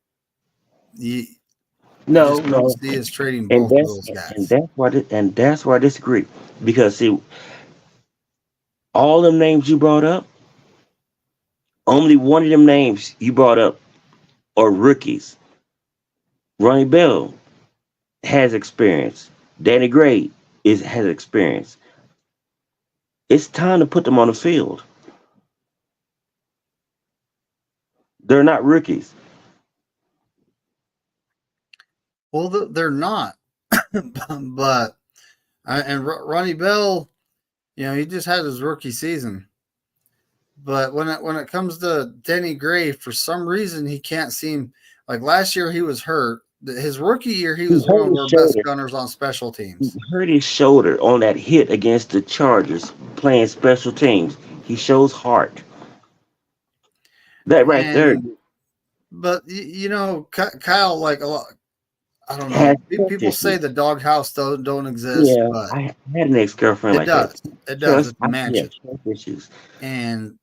No, just don't no, see us trading and both of those guys. that's why I disagree because see all them names you brought up, only one of them names you brought up are rookies. Ronnie Bell has experience. Danny Gray has experience. It's time to put them on the field. They're not rookies. Well, they're not. But and Ronnie Bell, he just had his rookie season. But when it comes to Denny Gray, for some reason he can't seem like last year he was hurt. His rookie year, he was one of our best gunners on special teams. He hurt his shoulder on that hit against the Chargers playing special teams. He shows heart. That right there. But Kyle, like a lot, I don't know. People say the doghouse don't exist. Yeah, but I had an ex-girlfriend like that. It does. It's a mansion. issues. And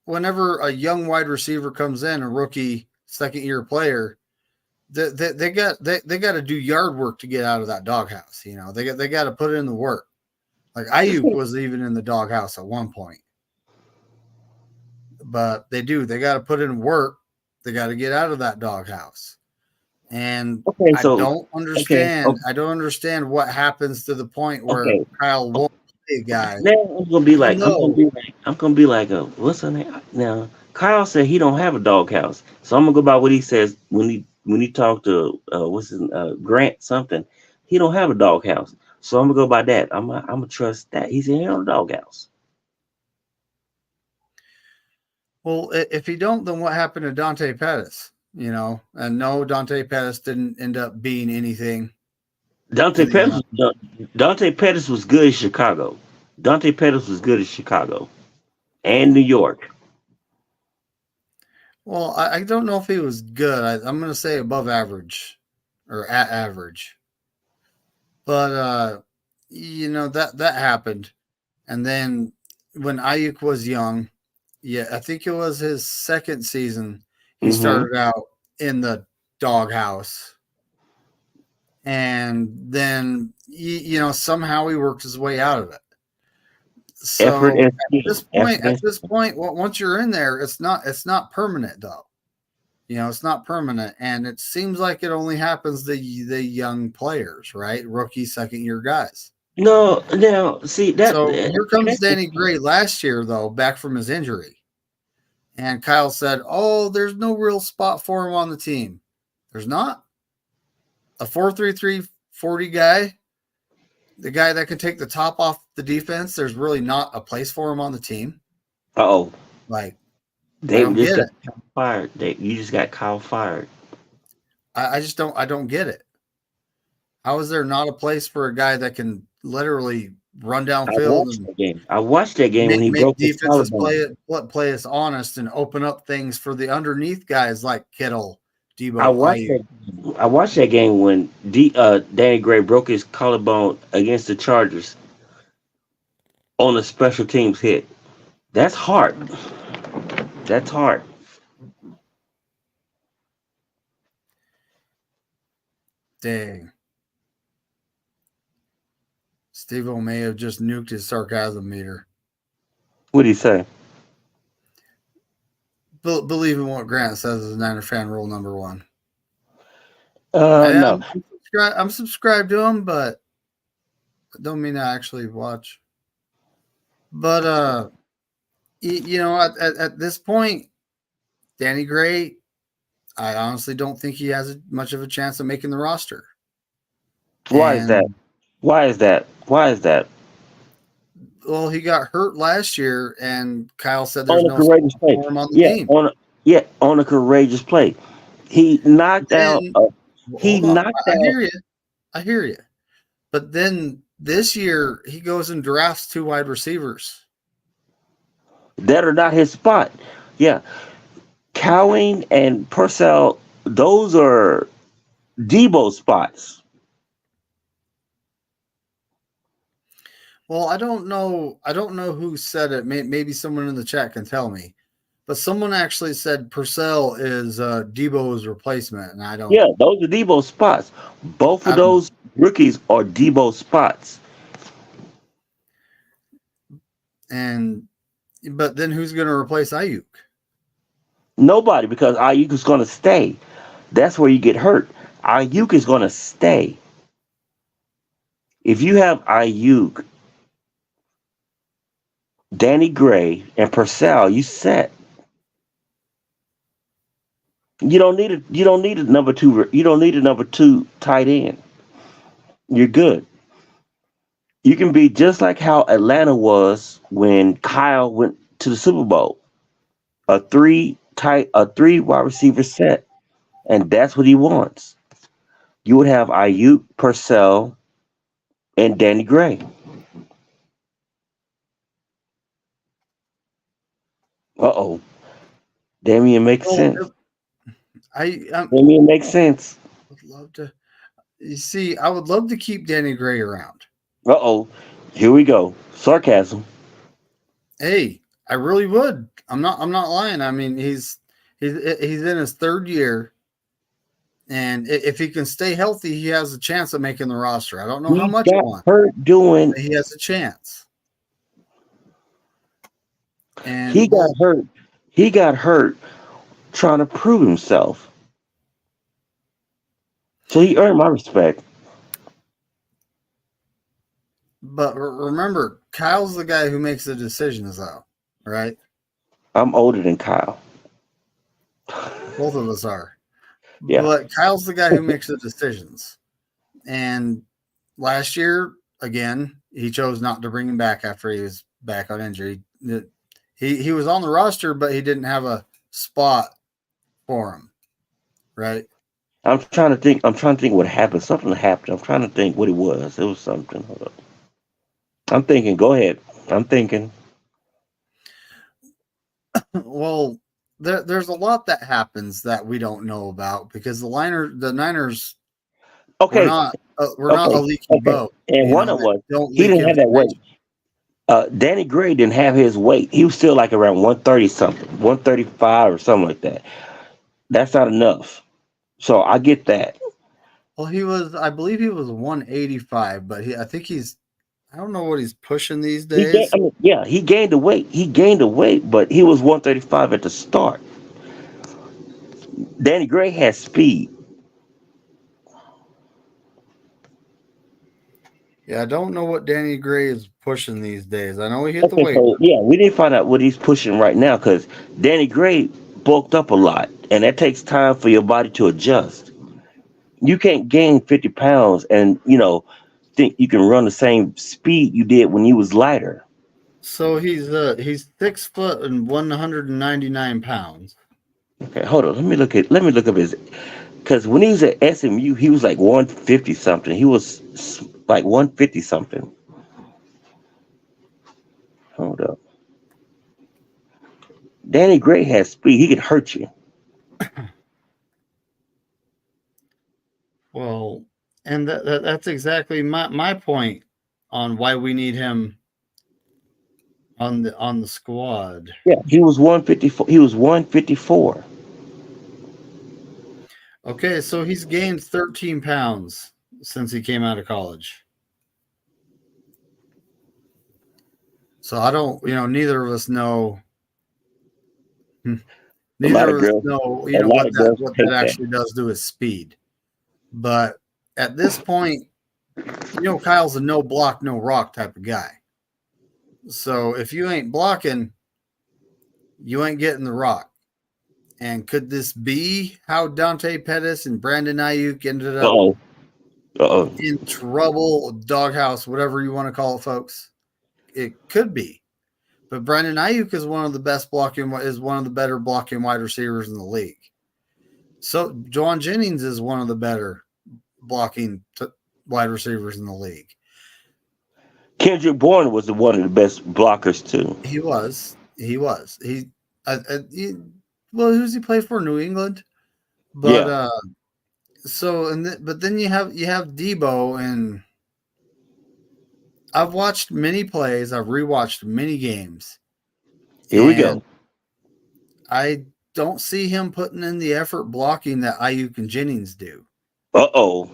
whenever a young wide receiver comes in, a rookie second-year player, they got to do yard work to get out of that doghouse. They got to put in the work. Like Ayuk was even in the doghouse at one point. But they got to put in work. They got to get out of that doghouse. And I don't understand. I don't understand what happens to the point where Kyle won't play a guy. Now I'm gonna be like, what's her name? Now Kyle said he don't have a doghouse, so I'm gonna go by what he says when he talked to Grant something. He don't have a doghouse, so I'm gonna go by that. I'm gonna trust that he's in a doghouse. Well, if he don't, then what happened to Dante Pettis? And no, Dante Pettis didn't end up being anything. Dante Pettis was good in Chicago. Dante Pettis was good in Chicago and New York. Well, I don't know if he was good. I'm going to say above average or at average. But, that happened. And then when Ayuk was young, I think it was his second season, he started out in the doghouse. And then, somehow he worked his way out of it. So at this point, once you're in there, it's not permanent though. It's not permanent. And it seems like it only happens to the young players, right? Rookie, second year guys. No, now see that. So here comes Danny Gray last year though, back from his injury. And Kyle said, "Oh, there's no real spot for him on the team." There's not. A 4.33 40 guy, the guy that can take the top off the defense, there's really not a place for him on the team. Like they just got Kyle fired. You just got Kyle fired. I don't get it. How is there not a place for a guy that can literally run downfield? I watched that game when he broke his collarbone. Play us honest and open up things for the underneath guys like Kittle, Debo. I watched that game when Danny Gray broke his collarbone against the Chargers on a special teams hit. That's hard. That's hard. Dang. Steve-O may have just nuked his sarcasm meter. What did he say? Believe in what Grant says is Niner fan rule number 1. No. I'm subscribed to him, but I don't mean to actually watch. But, at this point, Danny Gray, I honestly don't think he has much of a chance of making the roster. Why is that? Well, he got hurt last year, and Kyle said there's no spot for him on the team. On a courageous play. He knocked out. I hear you. But then this year, he goes and drafts 2 wide receivers that are not his spot. Yeah. Cowing and Purcell, those are Debo spots. Well, I don't know who said it. Maybe someone in the chat can tell me. But someone actually said Purcell is Debo's replacement, and I don't. Yeah, those are Debo's spots. Both of those rookies are Debo's spots. But then who's going to replace Ayuk? Nobody, because Ayuk is going to stay. That's where you get hurt. Ayuk is going to stay. If you have Ayuk, Danny Gray, and Purcell, you set. You don't need a number two. You don't need a number two tight end. You're good. You can be just like how Atlanta was when Kyle went to the Super Bowl. A three wide receiver set, and that's what he wants. You would have Ayuk, Purcell, and Danny Gray. Uh oh, Damien makes Well, sense. I Damien makes sense. would love to. You see, I would love to keep Danny Gray around. Uh oh, here we go. Sarcasm. Hey, I really would. I'm not lying. I mean, he's in his third year, and if he can stay healthy, he has a chance of making the roster. I don't know how He much he got wants, hurt doing. but he has a chance. He And got hurt. He got hurt trying to prove himself. So he earned my respect. but remember, Kyle's the guy who makes the decisions, though, right? I'm older than Kyle. Both of us are. Yeah. But Kyle's the guy who makes the decisions. And last year, again, he chose not to bring him back after he was back on injury. He was on the roster, but he didn't have a spot for him, right? I'm trying to think. I'm trying to think what happened. Something happened. I'm trying to think what it was. It was something. Hold up. I'm thinking. Go ahead. I'm thinking. Well, there's a lot that happens that we don't know about because the Niners Okay. we're not a Okay. leaky Okay. boat. And You one know, of they was don't he leak didn't have that weight. information. Danny Gray didn't have his weight. He was still like around 130 something, 135 or something like that. That's not enough. So I get that. Well, I believe he was 185, but I don't know what he's pushing these days. Yeah, he gained the weight. He gained the weight, but he was 135 at the start. Danny Gray has speed. Yeah, I don't know what Danny Gray is pushing these days. I know he hit the Okay, weight so room. yeah, we didn't find out what he's pushing right now because Danny Gray bulked up a lot, and that takes time for your body to adjust. You can't gain 50 pounds and think you can run the same speed you did when you was lighter. So he's 6 foot and 199 pounds. Okay, hold on. Let me look up his because when he was at SMU, he was like 150 something. He was like 150 something. Hold up. Danny Gray has speed. He can hurt you. Well, and that's exactly my point on why we need him on the squad. Yeah, he was 154. He was 154. Okay, so he's gained 13 pounds since he came out of college. So I don't, neither of us know. A lot Neither of of us girls, know, a lot what of girls that take that. actually does to his speed. But at this point, Kyle's a no block, no rock type of guy. So if you ain't blocking, you ain't getting the rock. And could this be how Dante Pettis and Brandon Ayuk ended Uh up oh. Uh oh. in trouble, doghouse, whatever you want to call it, folks? It could be. But Brandon Ayuk is one of the better blocking wide receivers in the league. So Juwan Jennings is one of the better blocking wide receivers in the league. Kendrick Bourne was one of the best blockers too. He was. Well, who's he play for? New England. But Yeah. but then you have Debo, and I've watched many plays. I've rewatched many games, Here we and go. I don't see him putting in the effort blocking that Ayuk and Jennings do. Uh oh.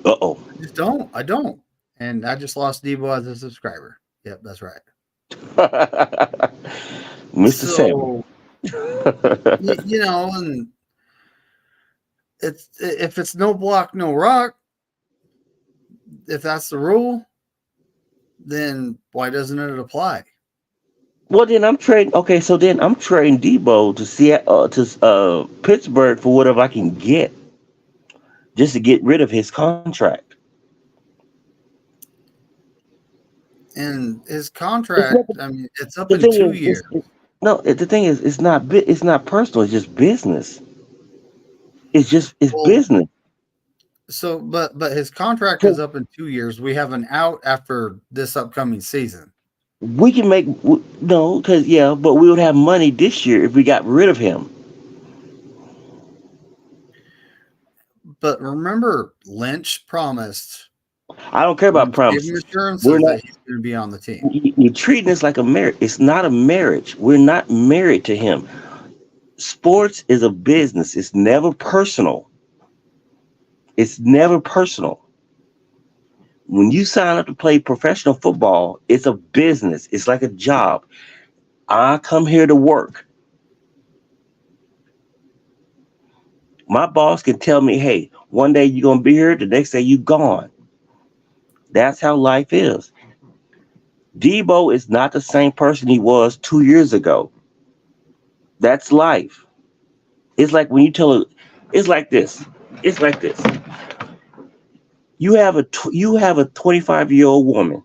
Uh oh. I just don't. I don't. And I just lost Debo as a subscriber. Yep, that's right. Mr. Sam. So and if it's no block, no rock, if that's the rule, then why doesn't it apply? Well, then I'm trading. Okay, so then I'm trading Debo to Pittsburgh for whatever I can get, just to get rid of his contract. And his It's not, contract, I mean, it's up the in thing 2 years. no. The thing is, it's not personal. It's just business. It's Well, business. so but his contract is So up in 2 years. We have an out after this upcoming season. we can make no, because yeah, but we would have money this year if we got rid of him. But remember, Lynch promised, I don't care about Lynch gave him promises. We're assurances not. that he's going to be on the team. You're treating this like a marriage. It's not a marriage. We're not married to him. Sports is a business. It's never personal. It's never personal. When you sign up to play professional football, it's a business. It's like a job. I come here to work. My boss can tell me, hey, one day you're going to be here, the next day you're gone. That's how life is. Debo is not the same person he was 2 years ago. That's life. It's like when you tell a, it's like this. It's like this. You have a 25-year-old woman.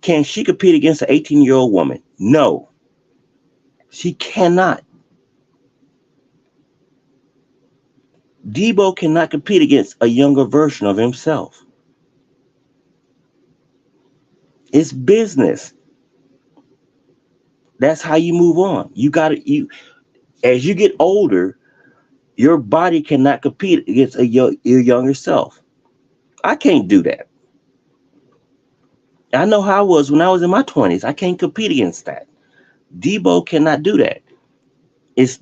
Can she compete against an 18-year-old woman? No, she cannot. Debo cannot compete against a younger version of himself. It's business. That's how you move on. You got to you as you get older, your body cannot compete against your younger self. I can't do that. I know how I was when I was in my 20s. I can't compete against that. Debo cannot do that. It's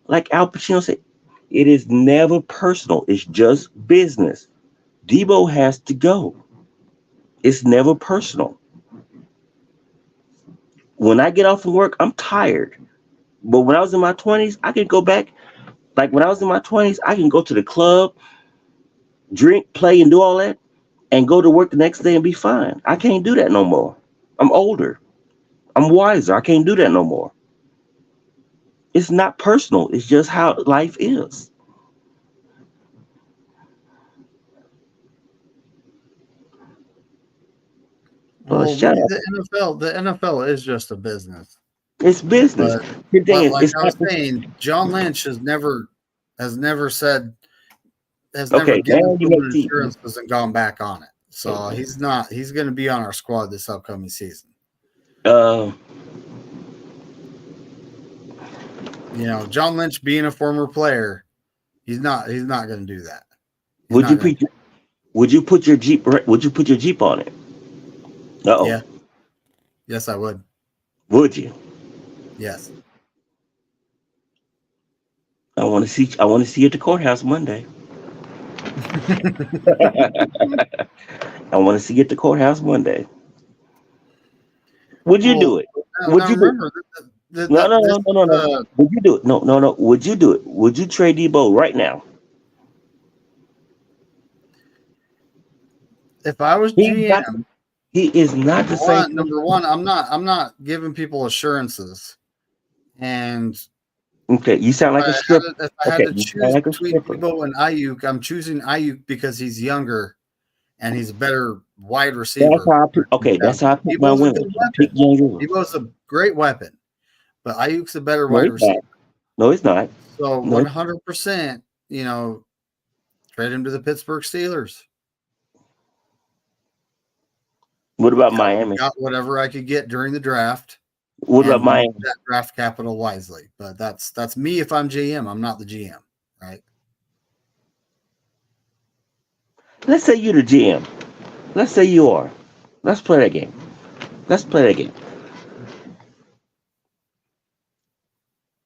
like Al Pacino said, it is never personal. It's just business. Debo has to go. It's never personal. When I get off from work, I'm tired. But when I was in my 20s, I can go back. Like when I was in my 20s, I can go to the club, drink, play, and do all that, and go to work the next day and be fine. I can't do that no more. I'm older. I'm wiser. I can't do that no more. It's not personal. It's just how life is. Well, Shut up. the NFL is just a business. It's business. But The thing is, like it's I not was saying, John Lynch has never said has never okay. given Now you proven make see. assurances and gone back on it. So he's going to be on our squad this upcoming season. Uh, John Lynch being a former player, he's not going to do that. He's would not you going put would you put your Jeep? Would you put your Jeep on it? Oh, Yeah. Yes, I would. would you? Yes. I want to see. I want to see you at the courthouse Monday. I want to see you at the courthouse Monday. Would you Well, do it? Would now you do it? remember No, no, this no, no, no, no. Would you do it? No, no, no. Would you do it? Would you trade Debo right now? if I was He's not. GM, He is not the same person. number one, I'm not giving people assurances. And Okay, you sound like a stripper. if I had Okay, to you sound choose like a between stripper. Debo and Ayuk, I'm choosing Ayuk because he's younger and he's a better wide That's receiver. how I pick. Okay, that's how I pick my Debo's a women. good I pick weapon. younger. Debo's a great weapon, but Ayuk's a better No, wide he's not. receiver. No, he's not. So No. 100%, trade him to the Pittsburgh Steelers. What about Miami? Got whatever I could get during the draft What about and use Miami? that draft capital wisely. But that's me if I'm GM. I'm not the GM, right? Let's say you're the GM. Let's say you are. Let's play that game. Let's play that game.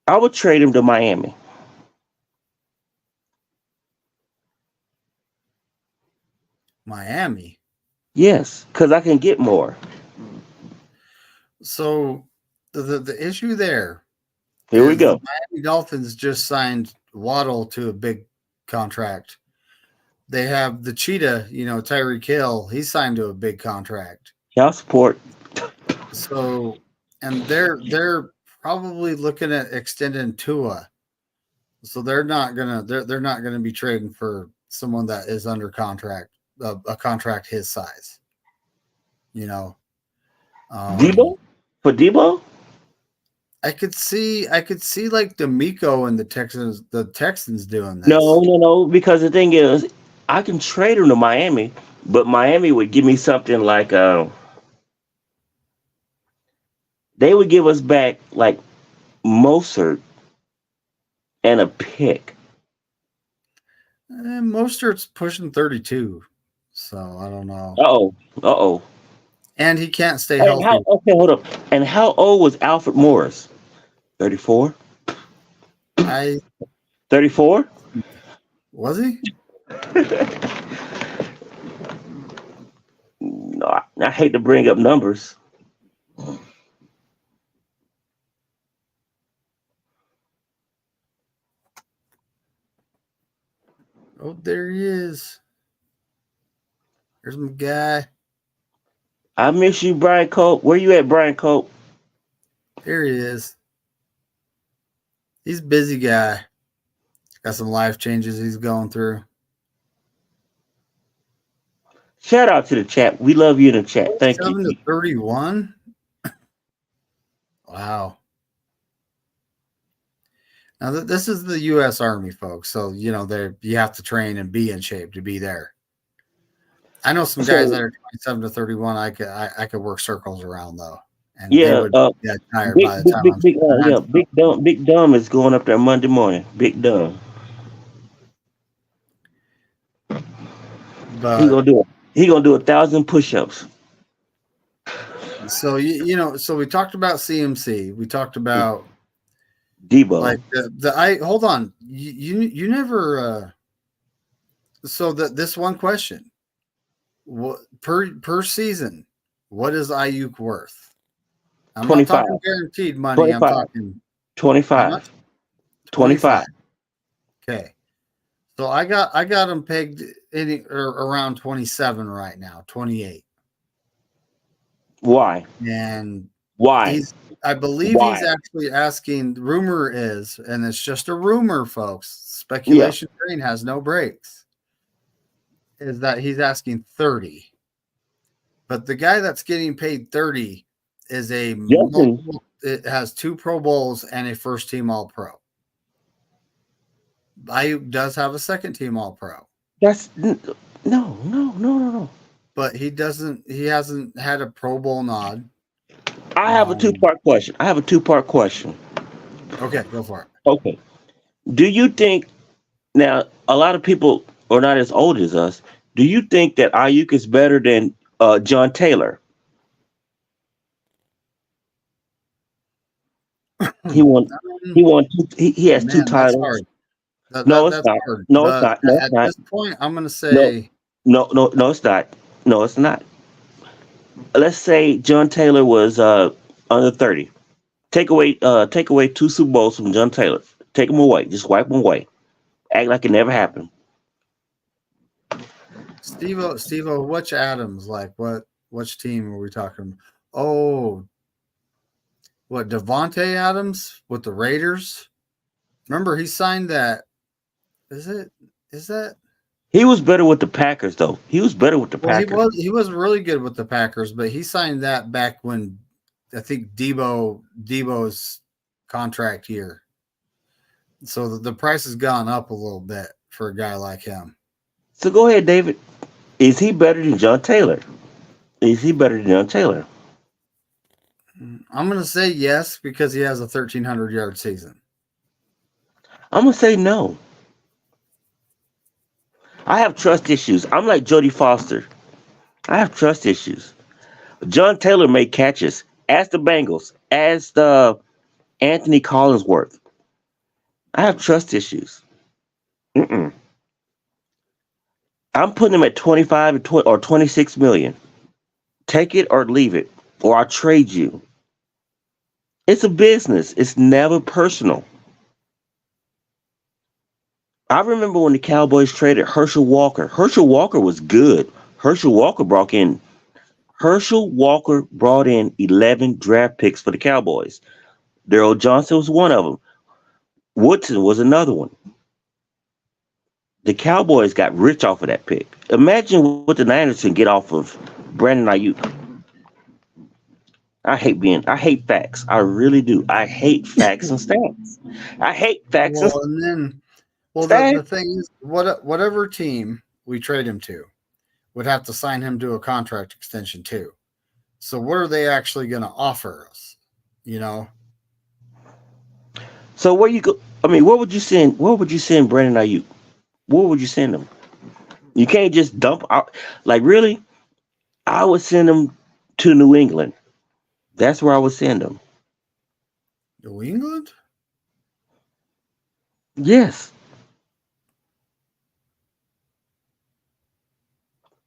I would trade him to Miami. Miami. Yes, because I can get more. So the issue there Here we is the go. Miami Dolphins just signed Waddle to a big contract. They have the Cheetah, Tyreek Hill. He signed to a big contract. Child support. So and they're probably looking at extending Tua, so they're not gonna be trading for someone that is under contract, a contract his size. You know, Debo for Debo. I could see like D'Amico and the Texans doing No, this. no, no. Because the thing is, I can trade him to Miami, but Miami would give me something like they would give us back like Mostert and a pick. And Mostert's pushing 32, so I don't know. Uh oh. And he can't stay And healthy. how? Okay, hold up. And how old was Alfred Morris? 34. I 34. was he? No, I hate to bring up numbers. Oh, there he is. There's my guy. I miss you, Brian Cope. Where you at, Brian Cope? There he is. He's a busy guy. Got some life changes he's going through. Shout out to the chat. We love you in the chat. Thank 7 you. to 31. Wow. Now this is the U.S. Army, folks. So you have to train and be in shape to be there. I know some guys that are 27 to 31. I could work circles around though, and they would get tired by the time. Big Dumb is going up there Monday morning. Big Dumb. But he gonna do 1,000 push-ups. So so we talked about CMC. We talked about Debo. Like hold on. You never. So this one question. What per season? What is Ayuk worth? I'm 25. not talking guaranteed money. 25. I'm talking 25. 25. Okay. So I got him pegged around 27 right now, 28. Why? And why? I believe he's actually asking. The rumor is, and it's just a rumor, folks. Speculation train has no brakes. Is that he's asking 30, but the guy that's getting paid 30 is it has 2 Pro Bowls and a first team All Pro. Ayuk does have a second team All Pro. That's no. But he hasn't had a Pro Bowl nod. I have a 2-part question. Okay, go for it. Okay. Do you think now a lot of people are not as old as us? Do you think that Ayuk is better than John Taylor? He has 2 titles. No, it's not. No, it's not. At this point, I'm going to say no, it's not. No, it's not. Let's say John Taylor was under 30. Take away 2 Super Bowls from John Taylor. Take them away. Just wipe them away. Act like it never happened. Steve-O, which Adams? Like which team are we talking? Oh, what, Devontae Adams with the Raiders? Remember, he signed that. Is that? He was better with the Packers, though. He was Packers. He was really good with the Packers, but he signed that back when I think Debo's contract year. So the price has gone up a little bit for a guy like him. So go ahead, David. Is he better than John Taylor? I'm going to say yes because he has a 1,300-yard season. I'm going to say no. I have trust issues. I'm like Jodie Foster. I have trust issues. John Taylor made catches. Ask the Bengals. Ask the Anthony Collinsworth. I have trust issues. I'm putting him at 25 or 26 million. Take it or leave it, or I'll trade you. It's a business. It's never personal. I remember when the Cowboys traded Herschel Walker. Herschel Walker was good. Herschel Walker brought in Herschel Walker brought in 11 draft picks for the Cowboys. Daryl Johnson was one of them. Woodson was another one. The Cowboys got rich off of that pick. Imagine what the Niners can get off of Brandon Ayuk. I hate facts. I really do. I hate facts and stats. I hate facts and Well, and then, the stats. thing is, whatever team we trade him to would have to sign him to a contract extension too. So what are they actually going to offer us? You know, So where you go? I mean, what would you send? What would you send Brandon Ayuk? What would you send him? You can't just dump out. Like really, I would send him to New England. That's where I would send him. New England? Yes.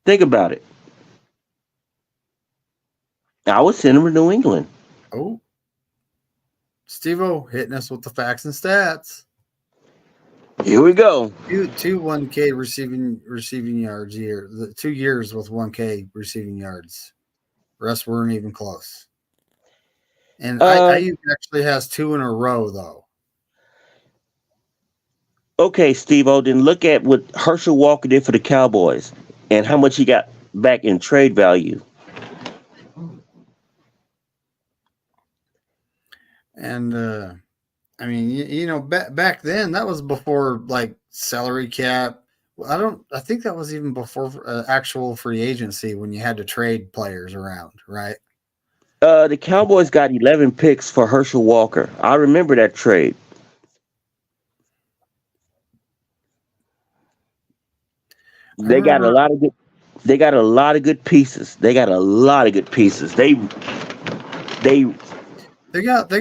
Think about it. I would send him to New England. Oh, Steve-O hitting us with the facts and stats. Here we go. Two 1K receiving yards here. 2 years with 1K receiving yards. The rest weren't even close. And Ayuk actually has 2 in a row though. Okay, Steve O, then look at what Herschel Walker did for the Cowboys and how much he got back in trade value. And I mean, back then that was before like salary cap. I think that was even before actual free agency when you had to trade players around, right? The Cowboys got 11 picks for Herschel Walker. I remember that trade. They got a lot of good. They got a lot of good pieces. They got a lot of good pieces. They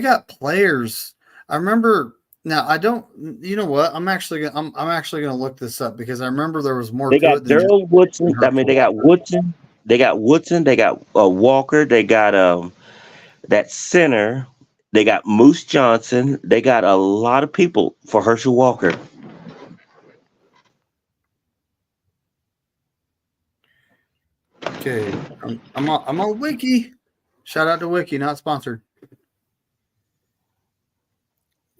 got players. I remember. Now I don't. You know what? I'm actually gonna look this up because I remember there was more they to got it than just Daryl Woodson. I mean, Herschel they got Walker. Woodson. They got Woodson. They got Walker. They got that center. They got Moose Johnson. They got a lot of people for Herschel Walker. Okay, I'm on Wiki. Shout out to Wiki, not sponsored.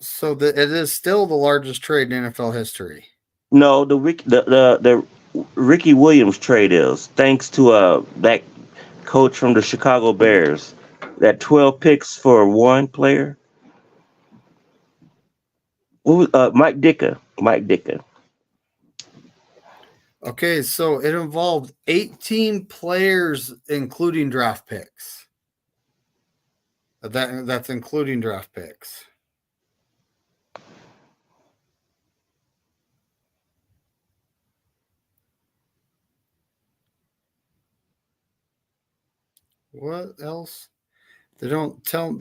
So it is still the largest trade in NFL history. No, the Ricky Williams trade is thanks to that coach from the Chicago Bears. That 12 picks for one player. What was Mike Dicker? Mike Dicker. Okay, so it involved 18 players, including draft picks. That's including draft picks. What else? They don't tell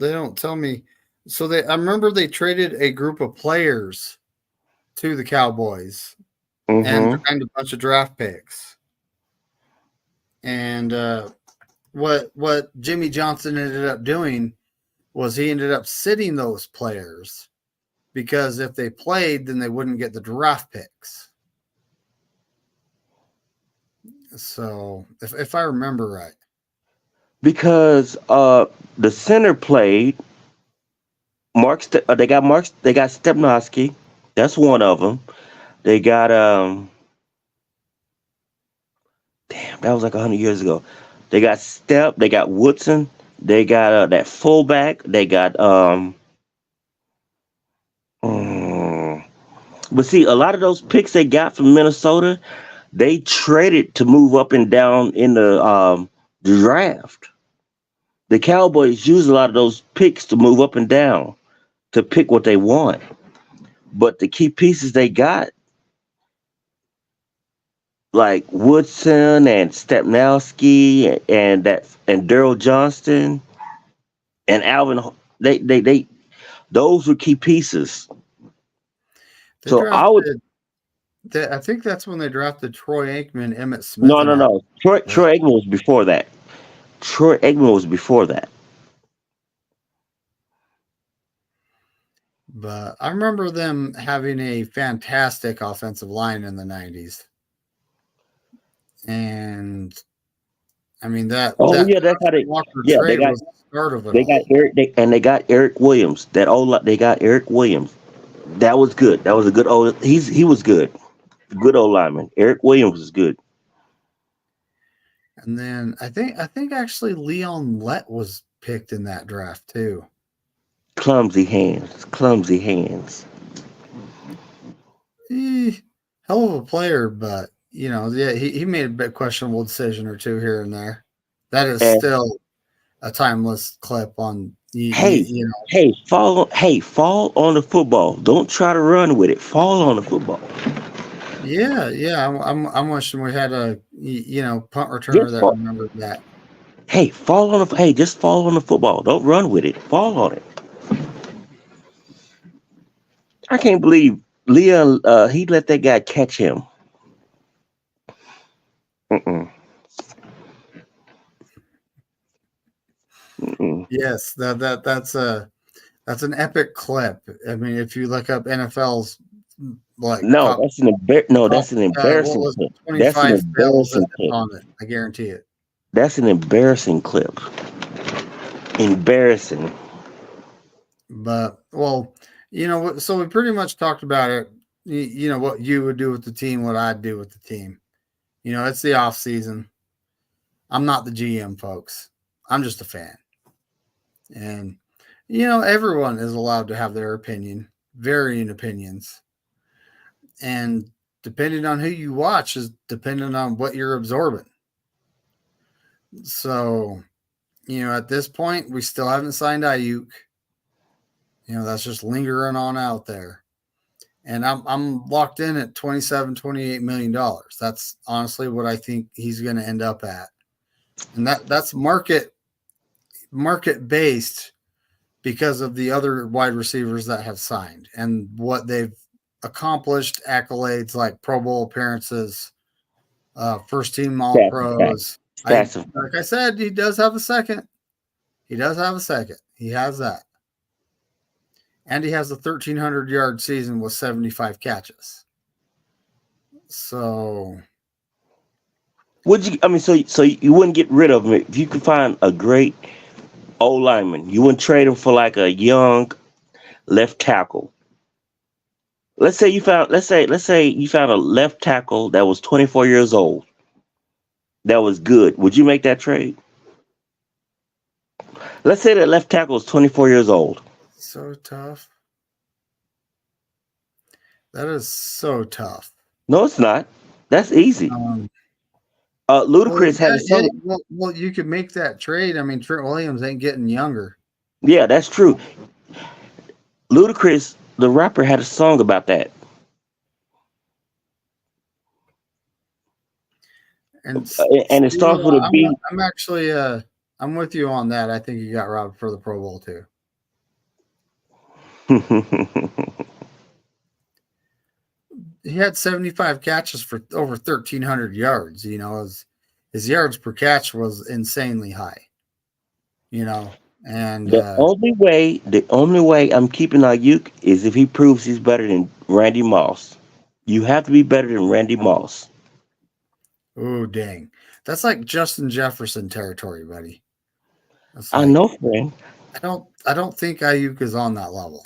me. So I remember they traded a group of players to the Cowboys and Mm-hmm. a bunch of draft picks. And what Jimmy Johnson ended up doing was he ended up sitting those players because if they played, then they wouldn't get the draft picks. So if I remember right. Because the center played they got Stepnoski. That's one of them. They got damn, that was like 100 years ago. They got Step, they got Woodson, they got that fullback, they got mm, but see a lot of those picks they got from Minnesota, they traded to move up and down in the draft. The Cowboys use a lot of those picks to move up and down to pick what they want. But the key pieces they got, like Woodson and Stepnowski and Daryl Johnston and Alvin, they those were key pieces. They So I would drafted. I think that's when they drafted Troy Aikman, Emmett Smith, and no. Troy Aikman was before that. Troy Aikman was before that. But I remember them having a fantastic offensive line in the 90s. And I mean Oh that yeah, that's how they. Walker Yeah, trade was the start of it they got all. Eric. They got Eric Williams. They got Eric Williams. That was good. That was a good old. He was good. Good old lineman. Eric Williams is good. And then I think actually Leon Lett was picked in that draft too. Clumsy hands. Clumsy hands. Eh, hell of a player, but yeah, he made a bit questionable decision or two here and there. That is And still a timeless clip on hey, fall on the football. Don't try to run with it. Fall on the football. yeah. I'm wishing we had a punt returner Just that fall. remembered that. Just fall on the football. Don't run with it. Fall on it. I can't believe Leon. He let that guy catch him. Mm-mm, mm-mm. Yes, that's an epic clip. I mean, if you look up NFL's like No, top top, that's an what embarrassing was clip. it, That's an 25 fails embarrassing that's clip. on it. I guarantee it. That's an embarrassing clip. Embarrassing. But well, so we pretty much talked about it. What you would do with the team, what I'd do with the team. It's the off season. I'm not the GM, folks. I'm just a fan. And everyone is allowed to have their opinion, varying opinions. And depending on who you watch is dependent on what you're absorbing. So, at this point, we still haven't signed Ayuk. That's just lingering on out there. And I'm locked in at $27-28 million. That's honestly what I think he's going to end up at. And that's market based because of the other wide receivers that have signed and what they've accomplished, accolades like Pro Bowl appearances, first team All Pros. Stats. Like I said, he does have a second. He does have a second. He has that. And he has a 1,300-yard season with 75 catches. So, Would you? I mean, so you wouldn't get rid of him if you could find a great old lineman. You wouldn't trade him for like a young left tackle. Let's say you found a left tackle that was 24 years old. That was good. Would you make that trade? Let's say that left tackle is 24 years old. so tough. That is so tough. No, it's not. That's easy. Well, Ludacris had a song. well, you could make that trade. I mean, Trent Williams ain't getting younger. Yeah, that's true. Ludacris, the rapper, had a song about that. And And it starts with a B. I'm actually I'm with you on that. I think he got robbed for the Pro Bowl too. He had 75 catches for over 1,300 yards. His yards per catch was insanely high. And The only way I'm keeping Ayuk is if he proves he's better than Randy Moss. You have to be better than Randy Moss. oh dang, that's like Justin Jefferson territory, buddy. I know, friend. I don't think Ayuk is on that level.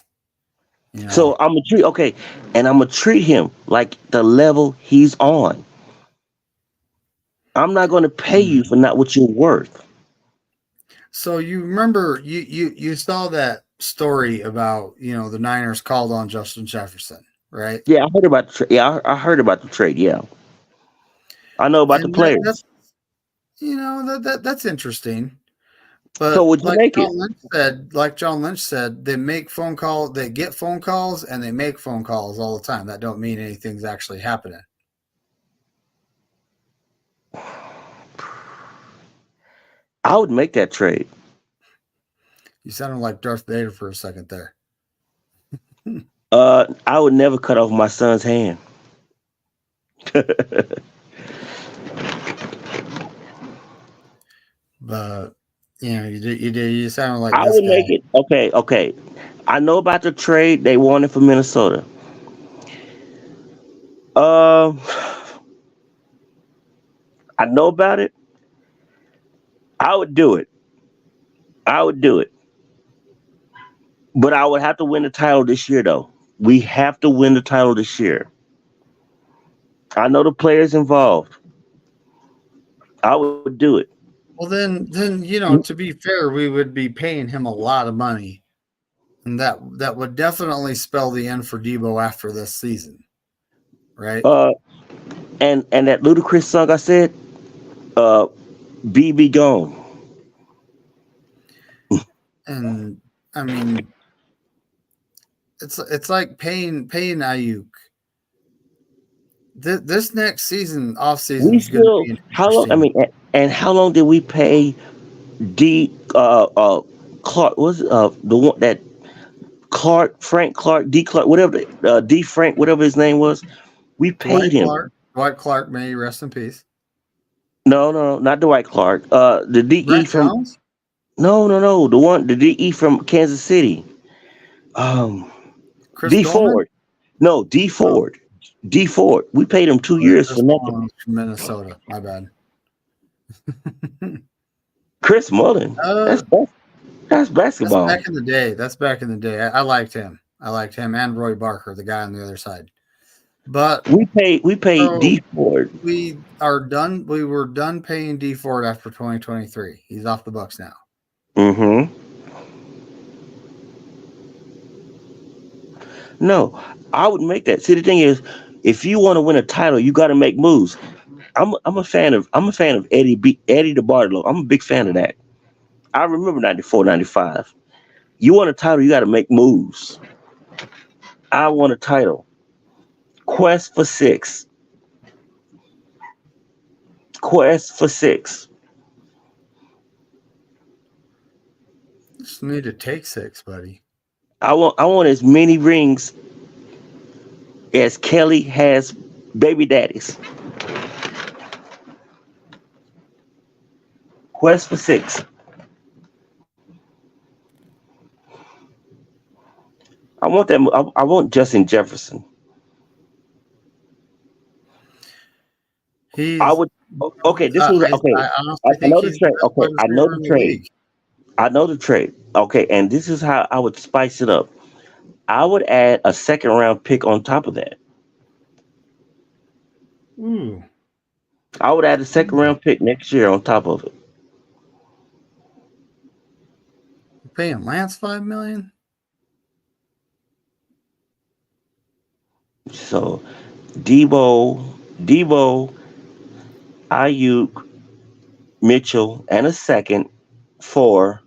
So I'm gonna treat him like the level he's on. I'm not gonna pay you for not what you're worth. So you remember you saw that story about the Niners called on Justin Jefferson, right? Yeah, I heard about I heard about the trade. Yeah, I know about the And players. that's interesting. So But would you make it? Like John Lynch said, they make phone calls, they get phone calls, and they make phone calls all the time. That don't mean anything's actually happening. I would make that trade. You sounded like Darth Vader for a second there. I would never cut off my son's hand. But you sounded like I this would guy. make it. Okay. I know about the trade they wanted for Minnesota. I know about it. I would do it. I would do it. But I would have to win the title this year, though. We have to win the title this year. I know the players involved. I would do it. Well, then, to be fair, we would be paying him a lot of money, and that would definitely spell the end for Debo after this season, right? And that ludicrous song I said, be gone. And I mean, it's like paying Ayuk. This next season, off season, We is going to still be how long? I interesting. mean, and how long did we pay Clark? Was the one that Frank Clark, D Clark, whatever D Frank, whatever his name was? We paid him. Dwight Clark, may he rest in peace. No, not Dwight Clark. The DE Brent from Jones? no, the DE from Kansas City. Chris D Dolman? Ford. No, D Ford. D Ford. We paid him 2 years Chris for nothing. Dolman from Minnesota. My bad. Chris Mullen. That's basketball. That's back in the day. I liked him. And Roy Barker, the guy on the other side. But we paid D Ford. We were done paying D Ford after 2023. He's off the Bucks now. Mm-hmm. No, I would make that. See, the thing is, if you want to win a title, you got to make moves. I'm a fan of Eddie DeBartolo. I'm a big fan of that. I remember 94, 95. You want a title, you got to make moves. I want a title. Quest for 6. Just need to take 6, buddy. I want as many rings as Kelly has baby daddies. Quest for 6. I want that. I want Justin Jefferson. I would. Okay, this was okay. I know the trade. Okay, I know the trade. I know the trade. Okay, and this is how I would spice it up. I would add a second round pick on top of that. Ooh. I would add a second round pick next year on top of it. You're paying Lance $5 million? So Debo, Ayuk, Mitchell, and a second for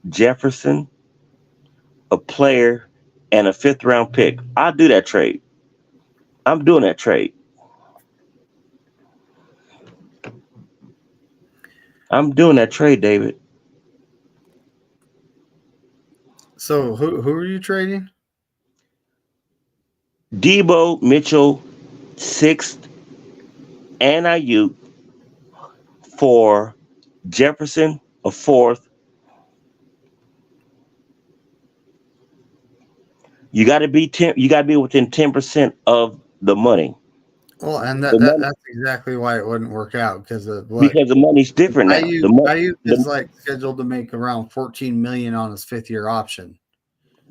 Jefferson, a player, and a 5th round pick. I'll do that trade. I'm doing that trade. I'm doing that trade, David. So who are you trading? Debo, Mitchell, 6th, and Ayuk for Jefferson, a 4th. You got to be within 10% of the money. Well, and that's exactly why it wouldn't work out because the money's different now. Ayuk is like scheduled to make around $14 million on his 5th-year option.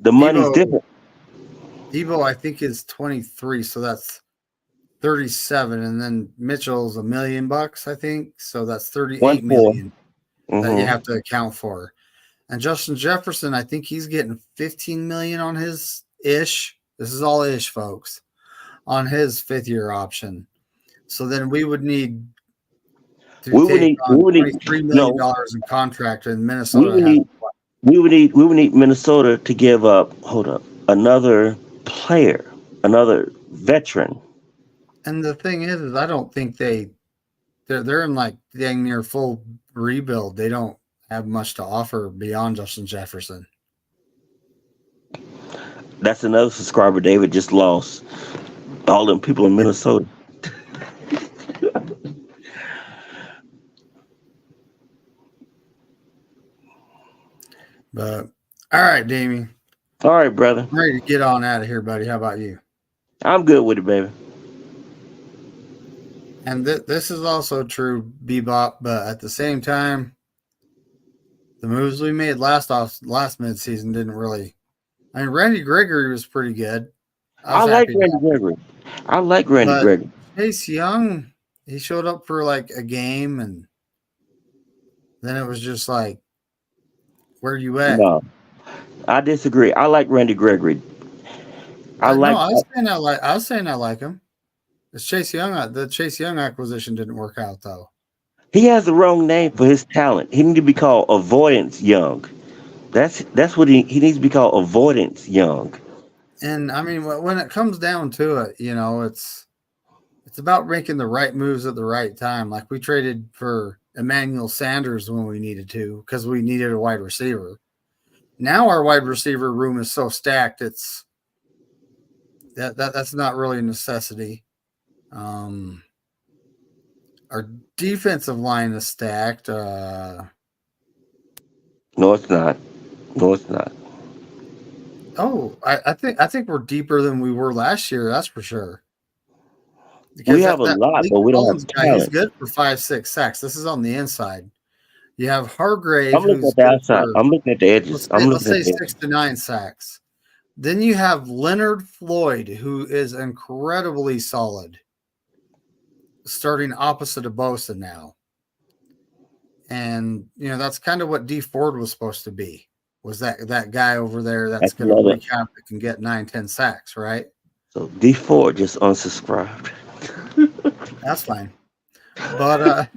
The money's different. Debo, I think, is 23, so that's 37, and then Mitchell's $1 million, I think, so that's 38 million that you have to account for. And Justin Jefferson, I think he's getting 15 million on his ish. This is all ish, folks, on his 5th-year option. So then we would need to take $23 million in contract, and Minnesota. We would need Minnesota to give up. Hold up, another player, another veteran. And the thing is I don't think they're in like dang near full rebuild. They don't have much to offer beyond Justin Jefferson. That's another subscriber David just lost. All them people in Minnesota. But all right, Damien. All right, brother. I'm ready to get on out of here, buddy. How about you? I'm good with it, baby. And this is also true, Bebop, but at the same time, the moves we made last midseason didn't really. I mean, Randy Gregory was pretty good. I I was like happy to Randy have him. Gregory. I like Randy But Gregory. Chase Young, he showed up for like a game, and then it was just like, where you at? No, I disagree. I like Randy Gregory. I No, like. I was saying I like him. It's Chase Young. The Chase Young acquisition didn't work out though. He has the wrong name for his talent. He needs to be called Avoidance Young. That's what he needs to be called, Avoidance Young. And I mean, when it comes down to it, it's about making the right moves at the right time. Like we traded for Emmanuel Sanders when we needed to because we needed a wide receiver. Now our wide receiver room is so stacked, it's that's not really a necessity. Um, our defensive line is stacked. No, it's not. No, it's not. I think we're deeper than we were last year. That's for sure. We Because have a that lot, Malik but we don't Collins have guy, he's talent. good for 5-6 sacks. This is on the inside. You have Hargrave, I'm looking who's at the good outside. for I'm looking at the edges. I'm let's looking at say the edges. 6 to 9 sacks. Then you have Leonard Floyd, who is incredibly solid, starting opposite of Bosa now. And that's kind of what D Ford was supposed to be. Was that guy over there that's That's going to another. wreak havoc and get 9-10 sacks, right? So D4 just unsubscribed. That's fine. But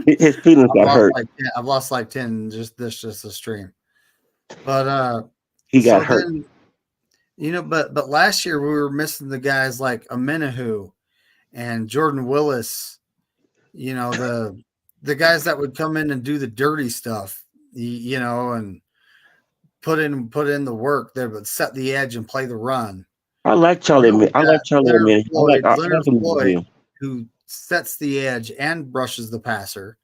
His feelings got hurt. I've lost like 10 just a stream. But He got so hurt. then but last year we were missing the guys like Amenahu and Jordan Willis, the guys that would come in and do the dirty stuff, and put in the work that would set the edge and play the run. I like Charlie. Now we I got like Charlie. I Leonard like him to Floyd, be. who sets the edge and brushes the passer.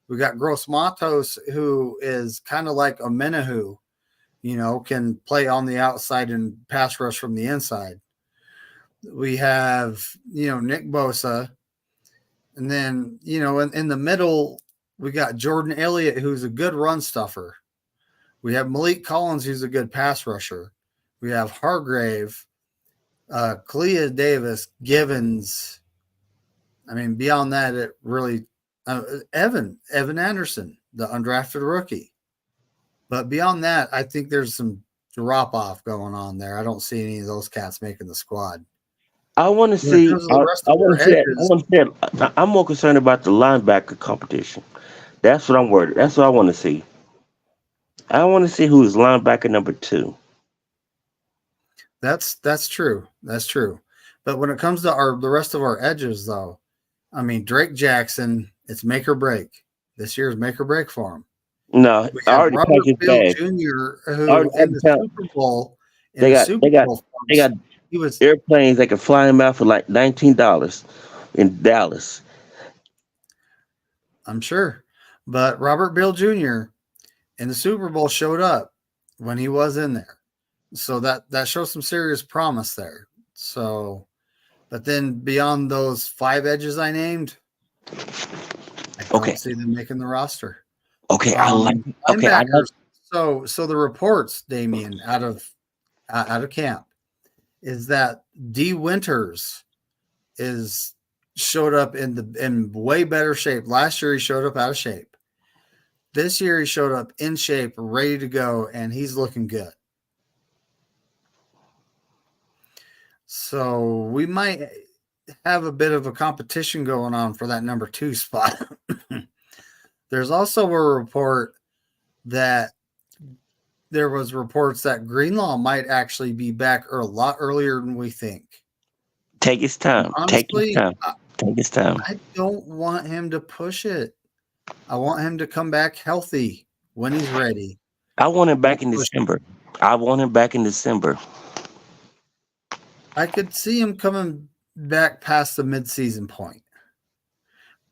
We got Gross Matos, who is kind of like a Menahu, can play on the outside and pass rush from the inside. We have, Nick Bosa. And then, in the middle, we got Jordan Elliott, who's a good run stuffer. We have Malik Collins, who's a good pass rusher. We have Hargrave, Clea Davis, Givens. I mean, beyond that, it really Evan Anderson, the undrafted rookie. But beyond that, I think there's some drop off going on there. I don't see any of those cats making the squad. I want to When it see. comes to the rest of Want our to see that. I edges, want to see that. I'm more concerned about the linebacker competition. That's what I'm worried. That's what I want to see. I want to see who is linebacker number 2. that's true. That's true. But when it comes to the rest of our edges, though, I mean, Drake Jackson, it's make or break. This year's make or break for him. No, We I have already packed Robert his Bill bag. Jr., I who already in packed the his bag. Super Bowl, They got. They got. They got he was, airplanes that can fly him out for like $19 in Dallas. I'm sure. But Robert Bill Jr. in the Super Bowl showed up when he was in there. So that shows some serious promise there. So, but then beyond those 5 edges I named, I Okay. don't see them making the roster. Okay. I like. Okay. I like. Linebackers. So the reports, Damien, out of camp, is that D Winters is showed up in way better shape. Last year he showed up out of shape. This year he showed up in shape, ready to go, and he's looking good. So we might have a bit of a competition going on for that number 2 spot. There's also a report that there was reports that Greenlaw might actually be back a lot earlier than we think. Take his time. Honestly, Take his time. I don't want him to push it. I want him to come back healthy when he's ready. I want him back in December. I could see him coming back past the midseason point,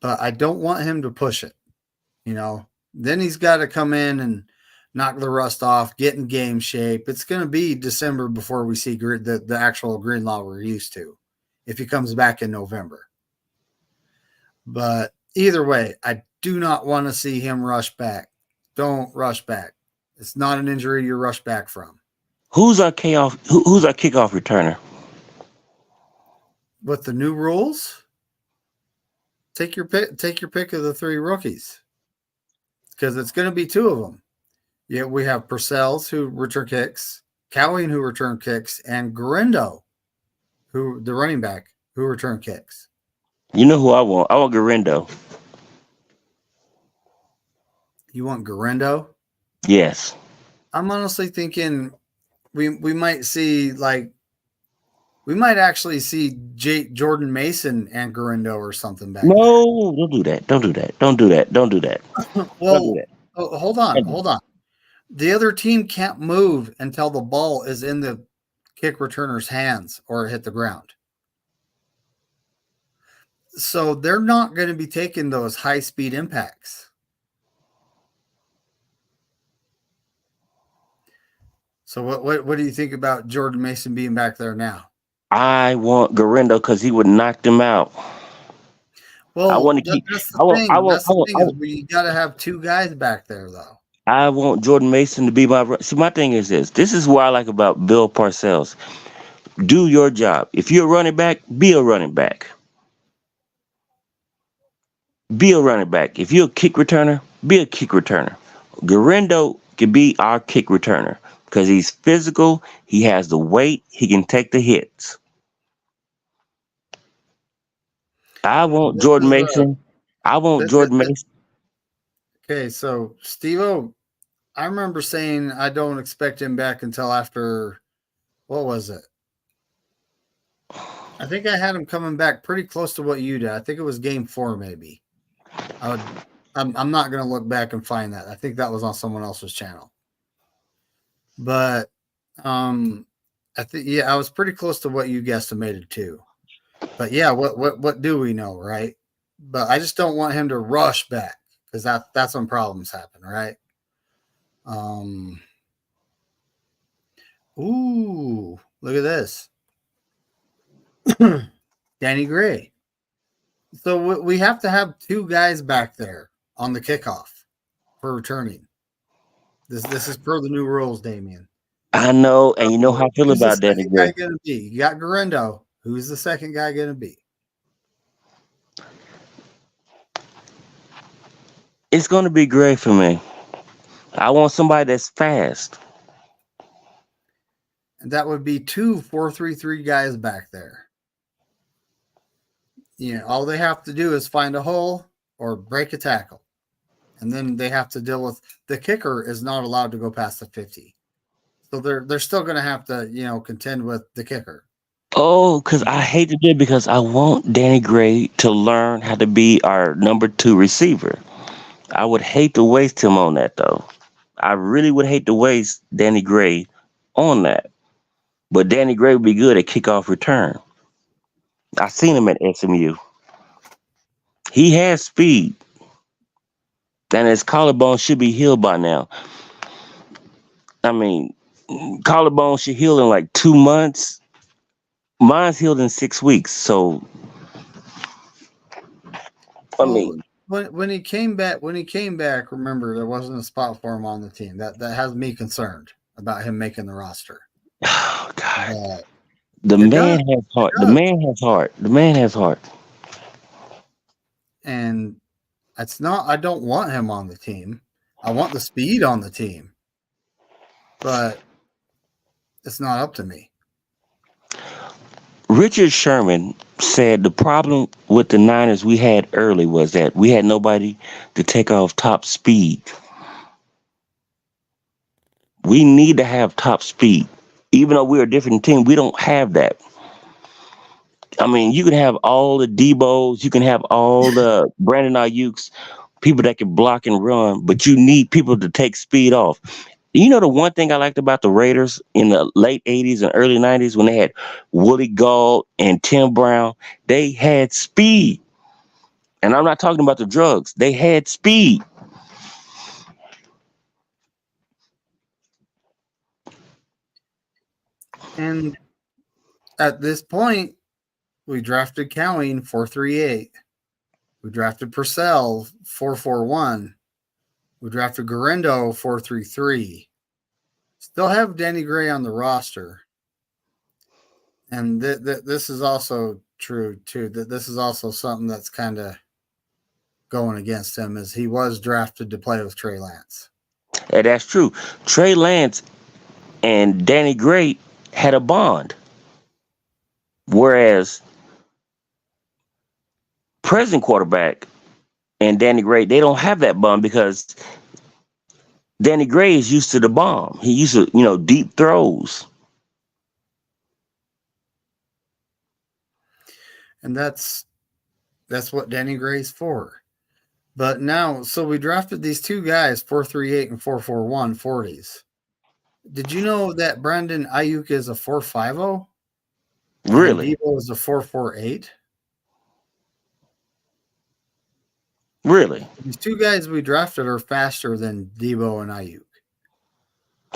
but I don't want him to push it. Then he's got to come in and knock the rust off, get in game shape. It's going to be December before we see the actual Greenlaw we're used to, if he comes back in November. But either way, I do not want to see him rush back. Don't rush back. It's not an injury you rush back from. Who's our Who's our kickoff returner? With the new rules, take your pick. Take your pick of the 3 rookies, because it's going to be 2 of them. Yeah, we have Purcells who return kicks, Cowing who return kicks, and Garindo, who the running back who return kicks. You know who I want? I want Garindo. You want Garindo? Yes. I'm honestly thinking we might see we might actually see Jordan Mason and Garindo or something back No, don't do that. Don't do that. Don't do that. Don't do that. there. Don't do Well, that. hold on. The other team can't move until the ball is in the kick returner's hands or hit the ground. So they're not going to be taking those high-speed impacts. So what do you think about Jordan Mason being back there now? I want Garindo because he would knock them out. Well, I want to keep. that's I the want. I thing. want. That's I the want. thing is we got to have 2 guys back there, though. I want Jordan Mason to be my. See, my thing is this. This is what I like about Bill Parcells. Do your job. If you're a running back, be a running back. Be a running back. If you're a kick returner, be a kick returner. Garindo can be our kick returner because he's physical. He has the weight. He can take the hits. I want This Jordan is Mason. I want Jordan Mason. okay. So Steve-O, I remember saying I don't expect him back until after, what was it? I think I had him coming back pretty close to what you did. I think it was game 4, maybe. I'm not going to look back and find that. I think that was on someone else's channel. But I think I was pretty close to what you guesstimated too. But yeah, what do we know, right? But I just don't want him to rush back because that's when problems happen, right? Ooh, look at this. Danny Gray. So we have to have 2 guys back there on the kickoff for returning. This is per the new rules, Damien. I know, and you know how I feel Who's the about Danny second guy Gray. going to be? You got Garindo. Who's the second guy going to be? It's going to be Gray for me. I want somebody that's fast. And that would be 2 4-3-3 guys back there. All they have to do is find a hole or break a tackle. And then they have to deal with the kicker is not allowed to go past the 50. So they're still going to have to, contend with the kicker. Oh, because I hate to do it because I want Danny Gray to learn how to be our number 2 receiver. I would hate to waste him on that, though. I really would hate to waste Danny Gray on that. But Danny Gray would be good at kickoff return. I seen him at SMU. He has speed, and his collarbone should be healed by now. I mean, collarbone should heal in like 2 months. Mine's healed in 6 weeks. So, I Well, mean, when he came back, remember there wasn't a spot for him on the team. That has me concerned about him making the roster. oh God, But the it man does, has heart. it The does. man has heart. The man has heart. And it's not. I don't want him on the team. I want the speed on the team, but it's not up to me. Richard Sherman said the problem with the Niners we had early was that we had nobody to take off top speed. We need to have top speed. Even though we're a different team, we don't have that. I mean, you can have all the Debos, you can have all the Brandon Ayuk's, people that can block and run, but you need people to take speed off. You know the one thing I liked about the Raiders in the late 80s and early 90s when they had Willie Gault and Tim Brown, they had speed. And I'm not talking about the drugs. They had speed. And at this point, we drafted Cowing 438. We drafted Purcell 4.41. We drafted Garendo 4.33. Still have Danny Gray on the roster. And this is also true, too. That this is also something that's kind of going against him, as he was drafted to play with Trey Lance. And that's true. Trey Lance and Danny Gray had a bond. Whereas present quarterback and Danny Gray, they don't have that bond because Danny Gray is used to the bomb. He used to, deep throws. And that's what Danny Gray's for. But now, so we drafted these two guys, 4.38 and 4.41 40s. Did you know that Brandon Ayuk is a 4.50? Really? And Debo is a 4.48? Really? These two guys we drafted are faster than Debo and Ayuk.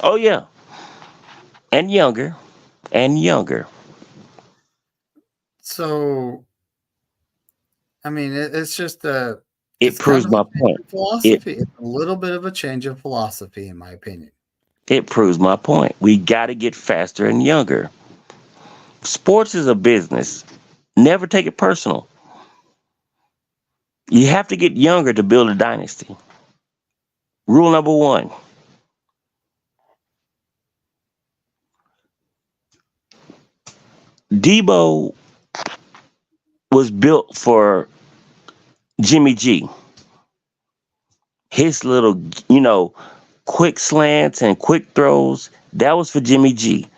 Oh, yeah. And younger. And younger. So, I mean, it's just it proves my point. Philosophy. It's a little bit of a change of philosophy, in my opinion. It proves my point. We got to get faster and younger. Sports is a business. Never take it personal. You have to get younger to build a dynasty. Rule number 1. Debo was built for Jimmy G. His little, quick slants and quick throws, that was for Jimmy G.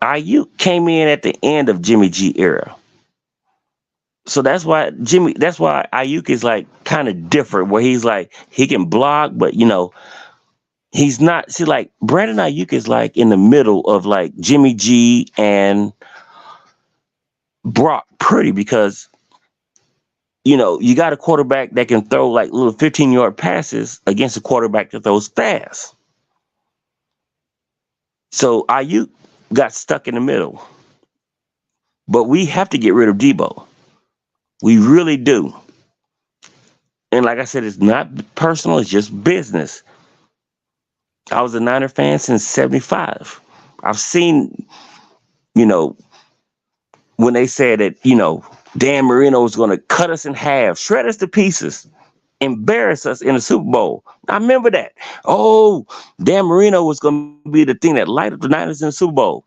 Ayuk came in at the end of Jimmy G era. So that's why Ayuk is like kind of different, where he's like, he can block, but he's not. See, like Brandon Ayuk is like in the middle of like Jimmy G and Brock Purdy, because you got a quarterback that can throw like little 15-yard passes against a quarterback that throws fast. So Ayuk got stuck in the middle. But we have to get rid of Debo. We really do. And like I said, it's not personal, it's just business. I was a Niner fan since 75. I've seen, when they said that, Dan Marino was going to cut us in half, shred us to pieces, embarrass us in the Super Bowl. I remember that. Oh, Dan Marino was going to be the thing that lighted up the Niners in the Super Bowl.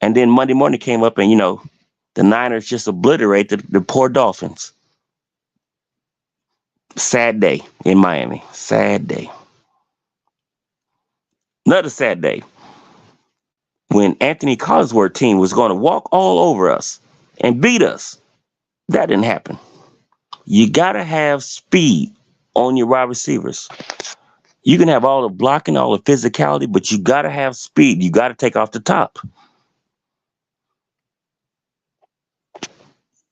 And then Monday morning came up and, the Niners just obliterated the poor Dolphins. Sad day in Miami. Sad day. Another sad day when Anthony Collinsworth's team was going to walk all over us and beat us. That didn't happen. You got to have speed on your wide receivers. You can have all the blocking, all the physicality, but you got to have speed. You got to take off the top.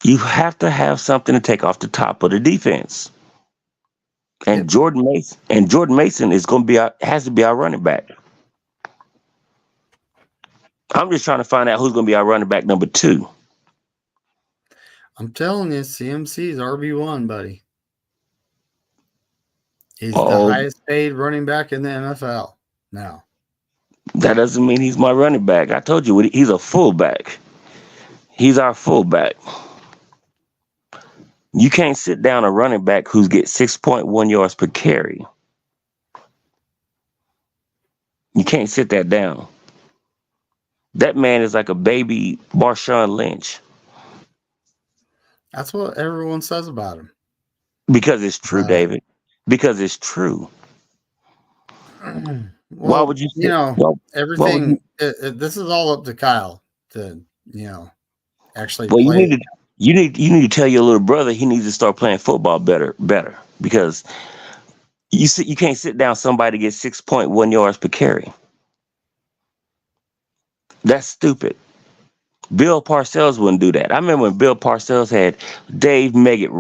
You have to have something to take off the top of the defense. And yep. Jordan Mason is going to has to be our running back. I'm just trying to find out who's going to be our running back number 2. I'm telling you, CMC is RB1, buddy. He's the highest paid running back in the NFL now. That doesn't mean he's my running back. I told you, he's a fullback. He's our fullback. You can't sit down a running back who's get 6.1 yards per carry. You can't sit that down. That man is like a baby Marshawn Lynch. That's what everyone says about him. Because it's true, David. Because it's true. Well, why would you say, everything, this is all up to Kyle to, actually play. Well, you need to tell your little brother he needs to start playing football better, because you can't sit down somebody to get 6.1 yards per carry. That's stupid. Bill Parcells wouldn't do that. I remember when Bill Parcells had Dave Meggett,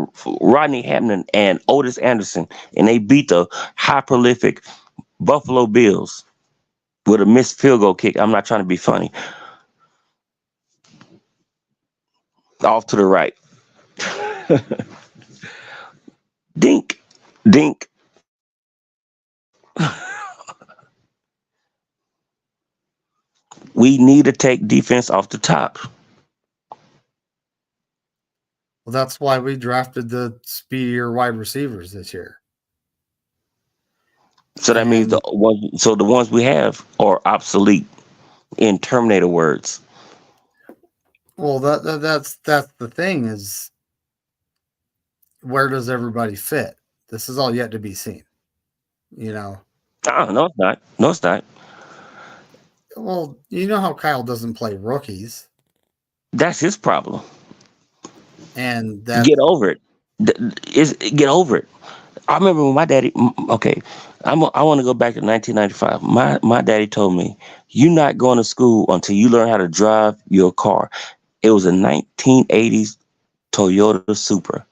Rodney Hampton, and Otis Anderson, and they beat the high prolific Buffalo Bills with a missed field goal kick. I'm not trying to be funny. Off to the right. Dink, dink. We need to take defense off the top. Well, that's why we drafted the speedier wide receivers this year. So that means the ones we have are obsolete, in Terminator words. Well, that's the thing is, where does everybody fit? This is all yet to be seen. No, it's not. No, it's not. Well, you know how Kyle doesn't play rookies, That's his problem. and that Get over it. Get over it. I remember when my daddy. Okay, I want to go back to 1995. My daddy told me, "You're not going to school until you learn how to drive your car." It was a 1980s Toyota Supra.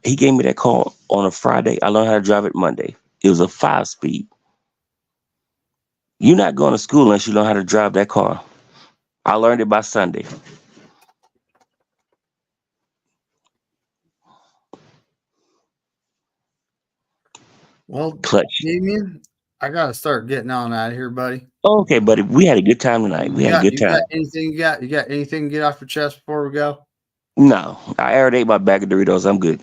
He gave me that car on a Friday. I learned how to drive it Monday. It was a 5-speed. You're not going to school unless you learn how to drive that car. I learned it by Sunday. well, Clutch. Damien, I gotta start getting on out of here, buddy. Okay, buddy. We had a good time tonight. We had a good time. Got anything? You got anything to get off your chest before we go? No, I already ate my bag of Doritos. I'm good.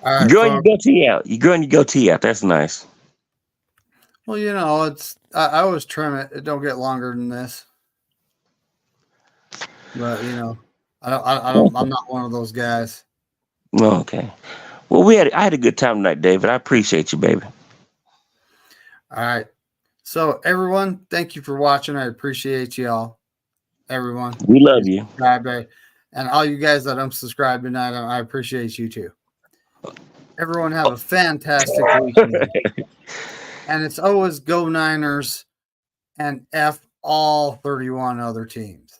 All right, You growing your folks. goatee out. You growing your goatee out. That's nice. Well, it's I always trim it. It don't get longer than this. But I'm not one of those guys. Okay. Well, I had a good time tonight, David. I appreciate you, baby. All right. So everyone, thank you for watching. I appreciate y'all. Everyone. We love you. And all you guys that unsubscribed tonight, I appreciate you too. Everyone have a fantastic weekend. And it's always go Niners and F all 31 other teams.